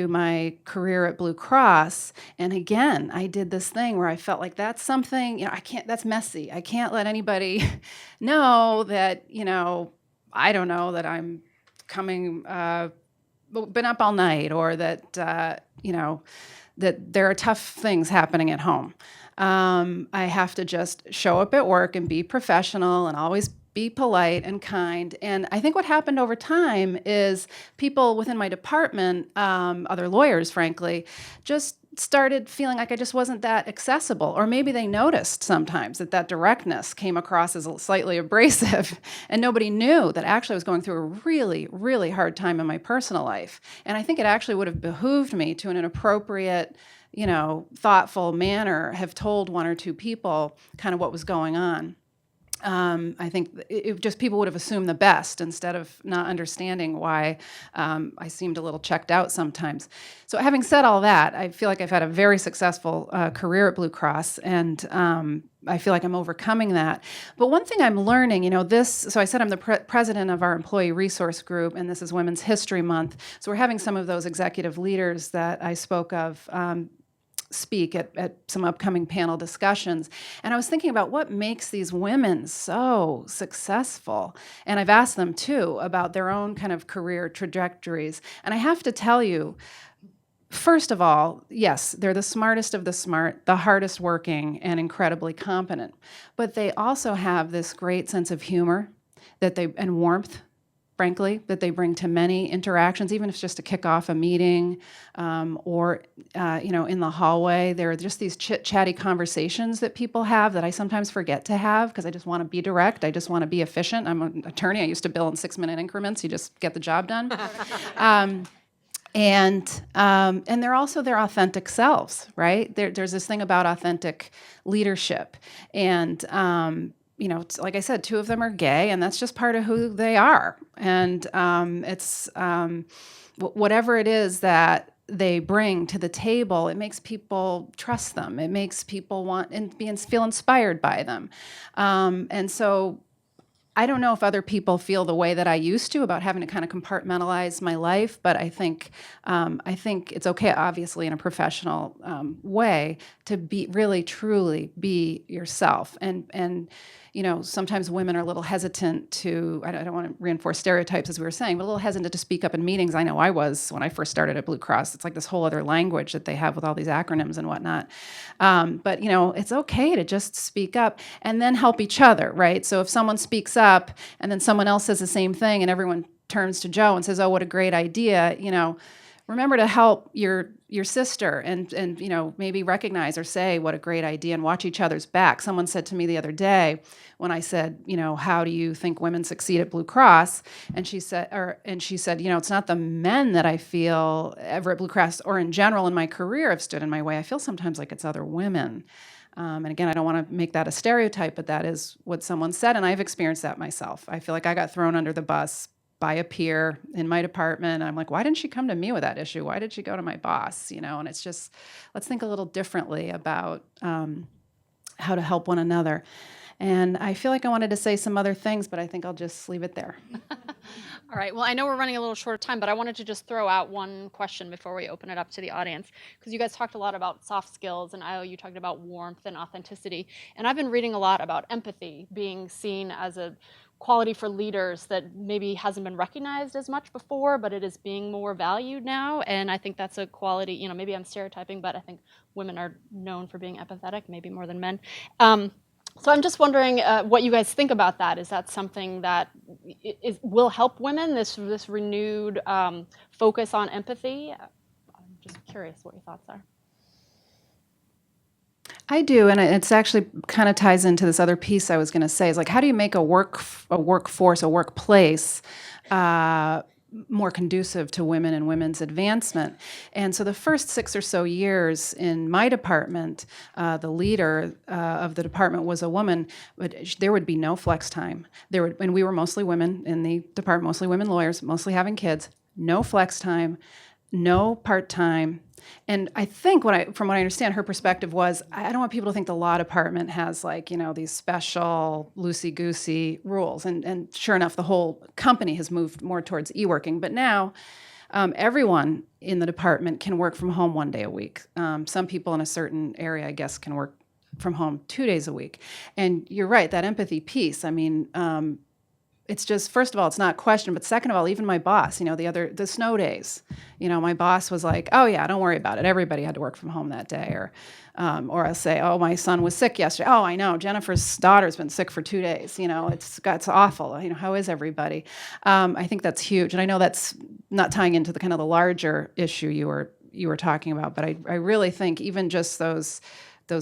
my career at Blue Cross. And again, I did this thing where I felt like that's something, that's messy. I can't let anybody know that, I don't know, that I'm coming, been up all night, or that, that there are tough things happening at home. I have to just show up at work and be professional and always be polite and kind. And I think what happened over time is people within my department, other lawyers, frankly, just started feeling like I just wasn't that accessible. Or maybe they noticed sometimes that directness came across as slightly abrasive, and nobody knew that actually I was going through a really, really hard time in my personal life. And I think it actually would have behooved me to, in an appropriate, thoughtful manner, have told 1 or 2 people kind of what was going on. I think people would have assumed the best instead of not understanding why I seemed a little checked out sometimes. So having said all that, I feel like I've had a very successful career at Blue Cross, and I feel like I'm overcoming that. But one thing I'm learning, so I said I'm the president of our employee resource group, and this is Women's History Month. So we're having some of those executive leaders that I spoke of speak at some upcoming panel discussions. And I was thinking about what makes these women so successful. And I've asked them, too, about their own kind of career trajectories. And I have to tell you, first of all, yes, they're the smartest of the smart, the hardest working, and incredibly competent. But they also have this great sense of humor and warmth, frankly, that they bring to many interactions, even if it's just to kick off a meeting or in the hallway. There are just these chit-chatty conversations that people have that I sometimes forget to have because I just want to be direct. I just want to be efficient. I'm an attorney. I used to bill in 6-minute increments. You just get the job done. And they're also their authentic selves, right? There's this thing about authentic leadership. And like I said, 2 of them are gay, and that's just part of who they are. And it's whatever it is that they bring to the table, it makes people trust them. It makes people want and feel inspired by them. And so I don't know if other people feel the way that I used to about having to kind of compartmentalize my life, but I think it's okay, obviously, in a professional way, to be really, truly be yourself. And sometimes women are a little hesitant to, I don't want to reinforce stereotypes as we were saying, but a little hesitant to speak up in meetings. I know I was when I first started at Blue Cross. It's like this whole other language that they have with all these acronyms and whatnot. But it's okay to just speak up and then help each other, right? So if someone speaks up and then someone else says the same thing and everyone turns to Joe and says, oh, what a great idea, remember to help your sister and maybe recognize or say what a great idea and watch each other's back. Someone said to me the other day when I said, how do you think women succeed at Blue Cross? And she said, it's not the men that I feel ever at Blue Cross or in general in my career have stood in my way. I feel sometimes like it's other women. And again, I don't want to make that a stereotype, but that is what someone said, and I've experienced that myself. I feel like I got thrown under the bus by a peer in my department. I'm like, why didn't she come to me with that issue? Why did she go to my boss? And it's just, let's think a little differently about how to help one another. And I feel like I wanted to say some other things, but I think I'll just leave it there. All right. Well, I know we're running a little short of time, but I wanted to just throw out one question before we open it up to the audience, because you guys talked a lot about soft skills, and you talked about warmth and authenticity. And I've been reading a lot about empathy being seen as a quality for leaders that maybe hasn't been recognized as much before, but it is being more valued now. And I think that's a quality, maybe I'm stereotyping, but I think women are known for being empathetic, maybe more than men. So I'm just wondering what you guys think about that. Is that something that will help women, this renewed focus on empathy? I'm just curious what your thoughts are. I do, and it's actually kind of ties into this other piece I was going to say. Is like, how do you make a workforce, a workplace more conducive to women and women's advancement? And so the first 6 or so years in my department, the leader of the department was a woman, but there would be no flex time. And we were mostly women in the department, mostly women lawyers, mostly having kids, no flex time, no part-time. And I think from what I understand, her perspective was, I don't want people to think the law department has these special loosey-goosey rules. And sure enough, the whole company has moved more towards e-working. But now everyone in the department can work from home 1 day a week. Some people in a certain area, I guess, can work from home 2 days a week. And you're right, that empathy piece, it's just, first of all, it's not questioned, but second of all, even my boss, the snow days, my boss was like, oh yeah, don't worry about it. Everybody had to work from home that day. Or I'll say, oh, my son was sick yesterday. Oh, I know, Jennifer's daughter's been sick for 2 days. It's awful. How is everybody? I think that's huge. And I know that's not tying into the kind of the larger issue you were talking about, but I really think even just those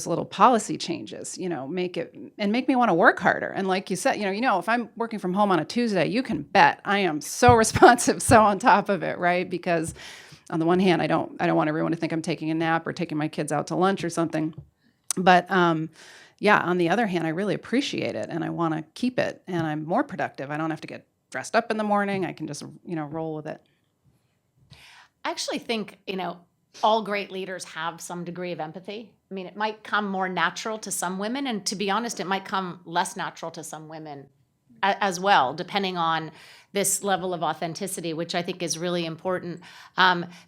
little policy changes, make me want to work harder. And like you said, if I'm working from home on a Tuesday, you can bet I am so responsive, so on top of it, right? Because on the one hand, I don't want everyone to think I'm taking a nap or taking my kids out to lunch or something. But on the other hand, I really appreciate it and I want to keep it, and I'm more productive. I don't have to get dressed up in the morning. I can just, roll with it. I actually think, all great leaders have some degree of empathy. It might come more natural to some women, and to be honest, it might come less natural to some women as well, depending on this level of authenticity, which I think is really important.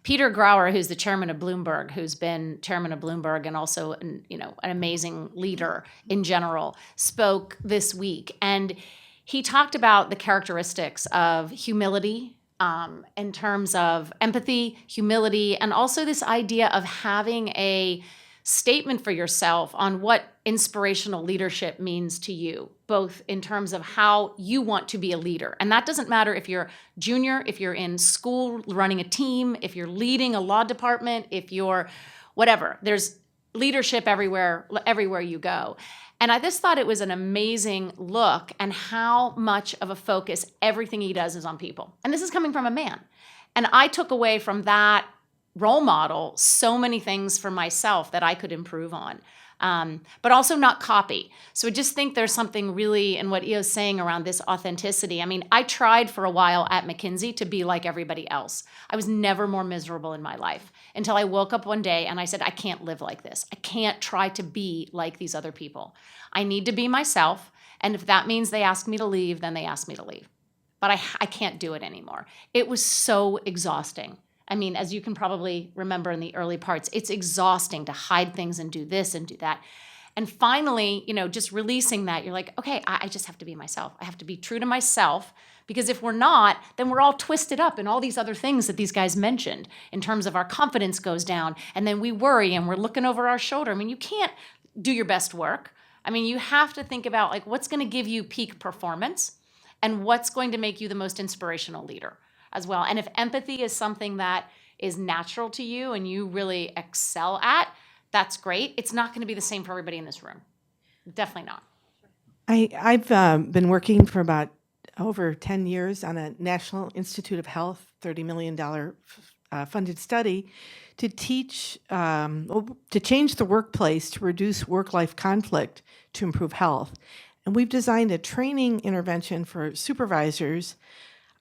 Peter Grauer, who's the chairman of Bloomberg, who's been chairman of Bloomberg and also an amazing leader in general, spoke this week, and he talked about the characteristics of humility, in terms of empathy, humility, and also this idea of having a statement for yourself on what inspirational leadership means to you, both in terms of how you want to be a leader. And that doesn't matter if you're junior, if you're in school running a team, if you're leading a law department, if you're whatever. There's leadership everywhere you go. And I just thought it was an amazing look and how much of a focus everything he does is on people. And this is coming from a man. And I took away from that role model so many things for myself that I could improve on, but also not copy. So I just think there's something really in what Io's saying around this authenticity. I tried for a while at McKinsey to be like everybody else. I was never more miserable in my life until I woke up one day and I said, I can't live like this. I can't try to be like these other people. I need to be myself. And if that means they ask me to leave, then they ask me to leave. But I can't do it anymore. It was so exhausting. As you can probably remember in the early parts, it's exhausting to hide things and do this and do that. And finally, just releasing that, you're like, okay, I just have to be myself. I have to be true to myself, because if we're not, then we're all twisted up in all these other things that these guys mentioned in terms of our confidence goes down, and then we worry and we're looking over our shoulder. You can't do your best work. You have to think about what's going to give you peak performance and what's going to make you the most inspirational leader as well. And if empathy is something that is natural to you and you really excel at, that's great. It's not going to be the same for everybody in this room. Definitely not. I've been working for about over 10 years on a National Institute of Health, $30 million funded study to change the workplace to reduce work-life conflict to improve health. And we've designed a training intervention for supervisors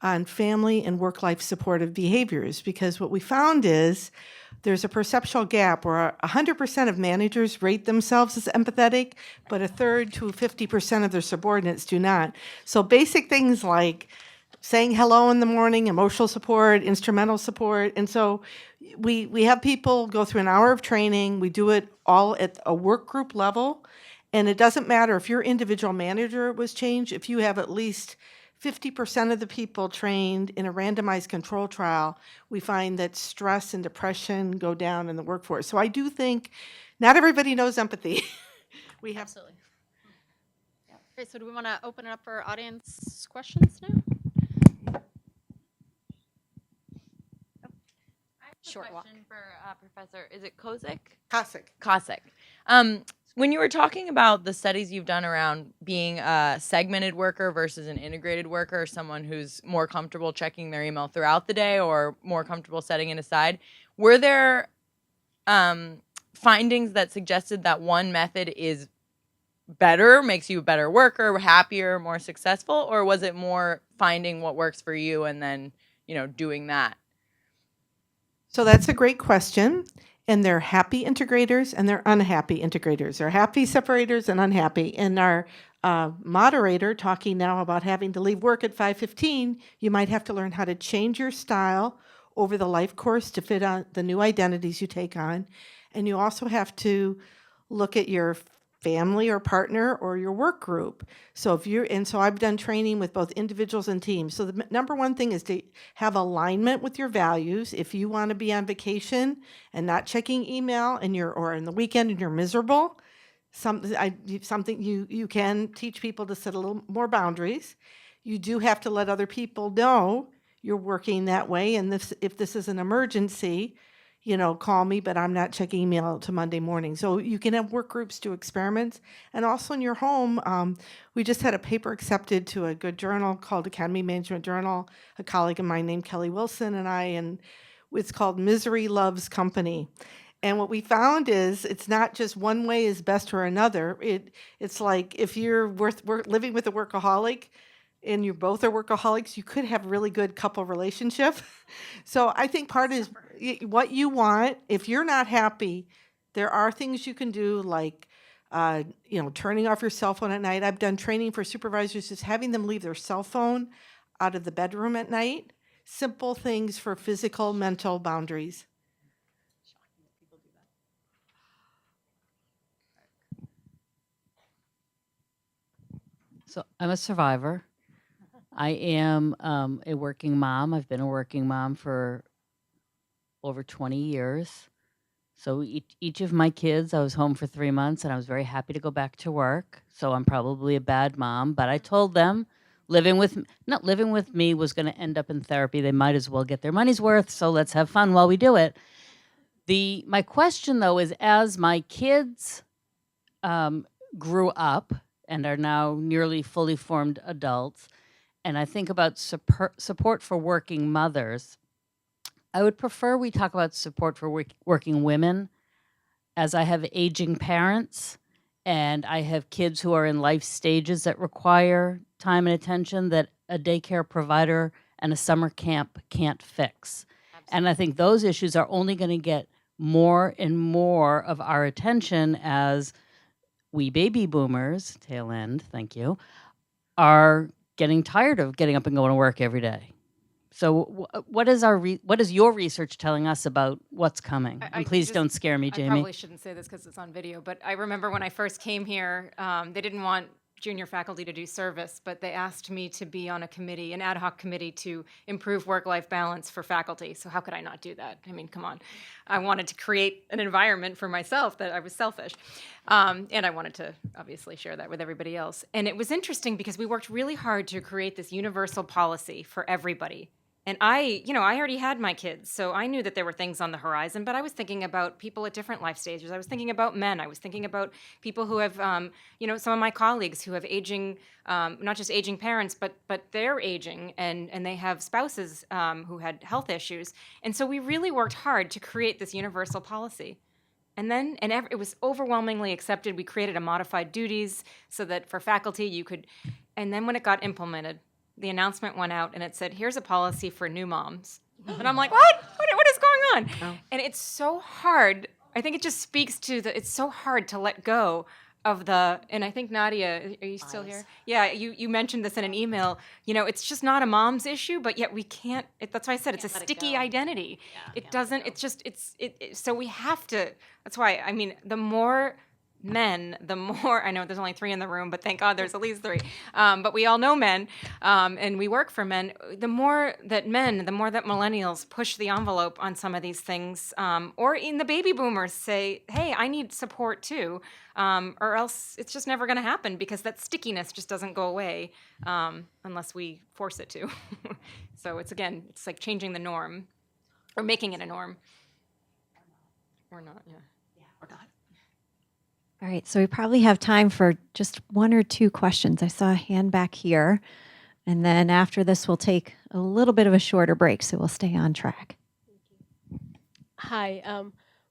on family and work-life supportive behaviors, because what we found is there's a perceptual gap where 100% of managers rate themselves as empathetic, but 1/3 to 50% of their subordinates do not. So basic things like saying hello in the morning, emotional support, instrumental support. And so we have people go through an hour of training. We do it all at a work group level. And it doesn't matter if your individual manager was changed, if you have at least 50% of the people trained in a randomized control trial, we find that stress and depression go down in the workforce. So I do think not everybody knows empathy. We have Absolutely. Yeah. Okay, so do we want to open it up for audience questions now? Short question for Professor. Is it Kossek? Kossek. Kossek. When you were talking about the studies you've done around being a segmented worker versus an integrated worker, someone who's more comfortable checking their email throughout the day or more comfortable setting it aside, were there findings that suggested that one method is better, makes you a better worker, happier, more successful, or was it more finding what works for you and then, doing that? So that's a great question. And they're happy integrators and they're unhappy integrators. They're happy separators and unhappy. And our moderator talking now about having to leave work at 5:15, you might have to learn how to change your style over the life course to fit on the new identities you take on. And you also have to look at your family or partner or your work group. So so I've done training with both individuals and teams. So the number one thing is to have alignment with your values. If you want to be on vacation and not checking email or in the weekend and you're miserable, something you can teach people to set a little more boundaries. You do have to let other people know you're working that way. And if this is an emergency, call me, but I'm not checking email till Monday morning. So you can have work groups do experiments. And also in your home, we just had a paper accepted to a good journal called Academy Management Journal, a colleague of mine named Kelly Wilson and it's called Misery Loves Company. And what we found is it's not just one way is best or another. It's like if you're living with a workaholic, and you both are workaholics, you could have a really good couple relationship. So I think part is what you want. If you're not happy, there are things you can do like, turning off your cell phone at night. I've done training for supervisors, just having them leave their cell phone out of the bedroom at night. Simple things for physical, mental boundaries. So I'm a survivor. I am a working mom. I've been a working mom for over 20 years. So each of my kids, I was home for 3 months and I was very happy to go back to work. So I'm probably a bad mom, but I told them not living with me was going to end up in therapy. They might as well get their money's worth. So let's have fun while we do it. My question though is, as my kids grew up and are now nearly fully formed adults, and I think about support for working mothers, I would prefer we talk about support for working women, as I have aging parents and I have kids who are in life stages that require time and attention that a daycare provider and a summer camp can't fix. Absolutely. And I think those issues are only going to get more and more of our attention as we baby boomers, tail end, thank you, are getting tired of getting up and going to work every day. So what is your research telling us about what's coming? And please don't scare me, Jamie. I probably shouldn't say this because it's on video, but I remember when I first came here, they didn't want junior faculty to do service, but they asked me to be on an ad hoc committee to improve work-life balance for faculty. So how could I not do that? I mean, come on. I wanted to create an environment for myself that I was selfish. And I wanted to obviously share that with everybody else. And it was interesting because we worked really hard to create this universal policy for everybody. And I already had my kids, so I knew that there were things on the horizon, but I was thinking about people at different life stages. I was thinking about men. I was thinking about people who have, some of my colleagues who have aging, not just aging parents, but they're aging, and they have spouses who had health issues. And so we really worked hard to create this universal policy. And then, it was overwhelmingly accepted. We created a modified duties so that for faculty you could, and then when it got implemented, the announcement went out and it said, here's a policy for new moms. And I'm like, what is going on? Oh. And it's so hard. I think it just speaks to it's so hard to let go of the, and I think Nadia, are you still here? Yeah, you mentioned this in an email. It's just not a mom's issue, but yet we can't. That's why I said it's a Can't let it sticky go. identity. It can't let it doesn't. go. It's just. So we have to. That's why I mean, the more men, the more I know. There's only 3 in the room, but thank God there's at least 3. But we all know men, and we work for men. The more that millennials push the envelope on some of these things, or in the baby boomers say, "Hey, I need support too," or else it's just never going to happen because that stickiness just doesn't go away unless we force it to. So it's like changing the norm, or making it a norm, or not. Yeah. Yeah, or not. All right, so we probably have time for just 1 or 2 questions. I saw a hand back here. And then after this, we'll take a little bit of a shorter break, so we'll stay on track. Hi.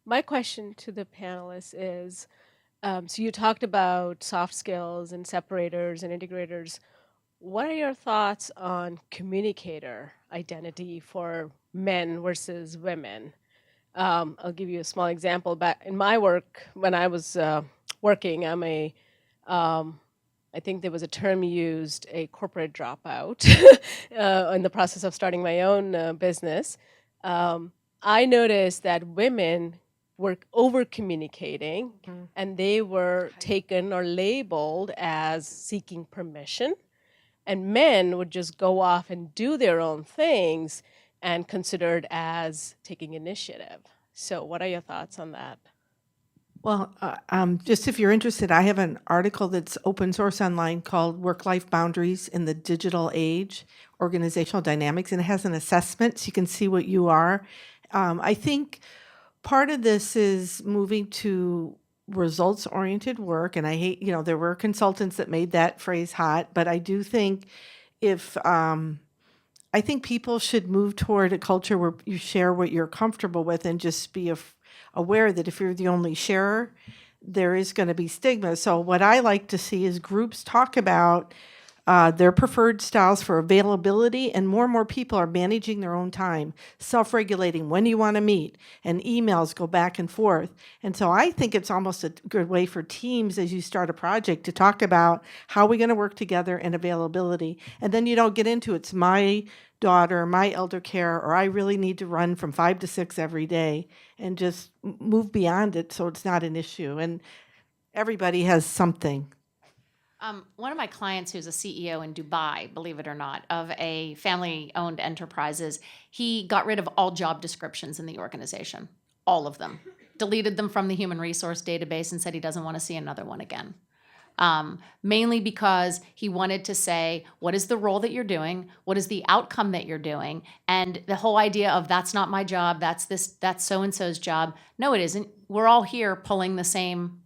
My question to the panelists is, so you talked about soft skills and separators and integrators. What are your thoughts on communicator identity for men versus women? I'll give you a small example. Back in my work, when I was working, I think there was a term used, a corporate dropout, in the process of starting my own business. I noticed that women were over communicating and they were taken or labeled as seeking permission, and men would just go off and do their own things and considered as taking initiative. So what are your thoughts on that? Well, just if you're interested, I have an article that's open source online called Work-Life Boundaries in the Digital Age, Organizational Dynamics, and it has an assessment so you can see what you are. I think part of this is moving to results-oriented work, and I hate, there were consultants that made that phrase hot, but I do think I think people should move toward a culture where you share what you're comfortable with and just be aware that if you're the only sharer, there is going to be stigma. So what I like to see is groups talk about their preferred styles for availability, and more people are managing their own time, self-regulating when you want to meet, and emails go back and forth. And so I think it's almost a good way for teams as you start a project to talk about how we're going to work together and availability. And then you don't get into it's my daughter, my elder care, or I really need to run from 5 to 6 every day, and just move beyond it so it's not an issue. And everybody has something. One of my clients who's a CEO in Dubai, believe it or not, of a family-owned enterprises, he got rid of all job descriptions in the organization, all of them, deleted them from the human resource database and said he doesn't want to see another one again. Mainly because he wanted to say, what is the role that you're doing? What is the outcome that you're doing? And the whole idea of that's not my job, that's so-and-so's job. No, it isn't. We're all here pulling the same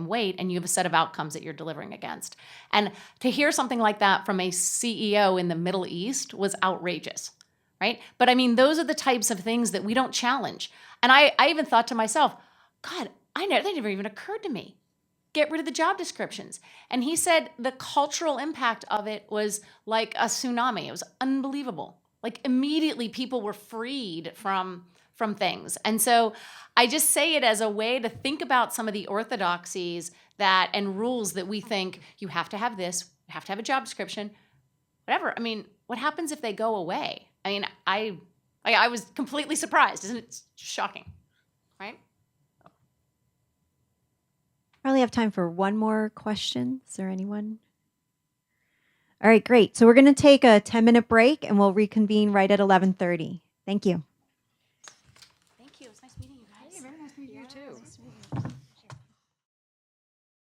weight, and you have a set of outcomes that you're delivering against. And to hear something like that from a CEO in the Middle East was outrageous, right? But I mean, those are the types of things that we don't challenge. And I even thought to myself, God, that never even occurred to me. Get rid of the job descriptions. And he said the cultural impact of it was like a tsunami. It was unbelievable. Like immediately people were freed from things. And so I just say it as a way to think about some of the orthodoxies and rules that we think you have to have this, you have to have a job description, whatever. I mean, what happens if they go away? I mean, I was completely surprised. Isn't it shocking, right? Probably have time for one more question. Is there anyone? All right, great. So we're going to take a 10-minute break and we'll reconvene right at 11:30. Thank you.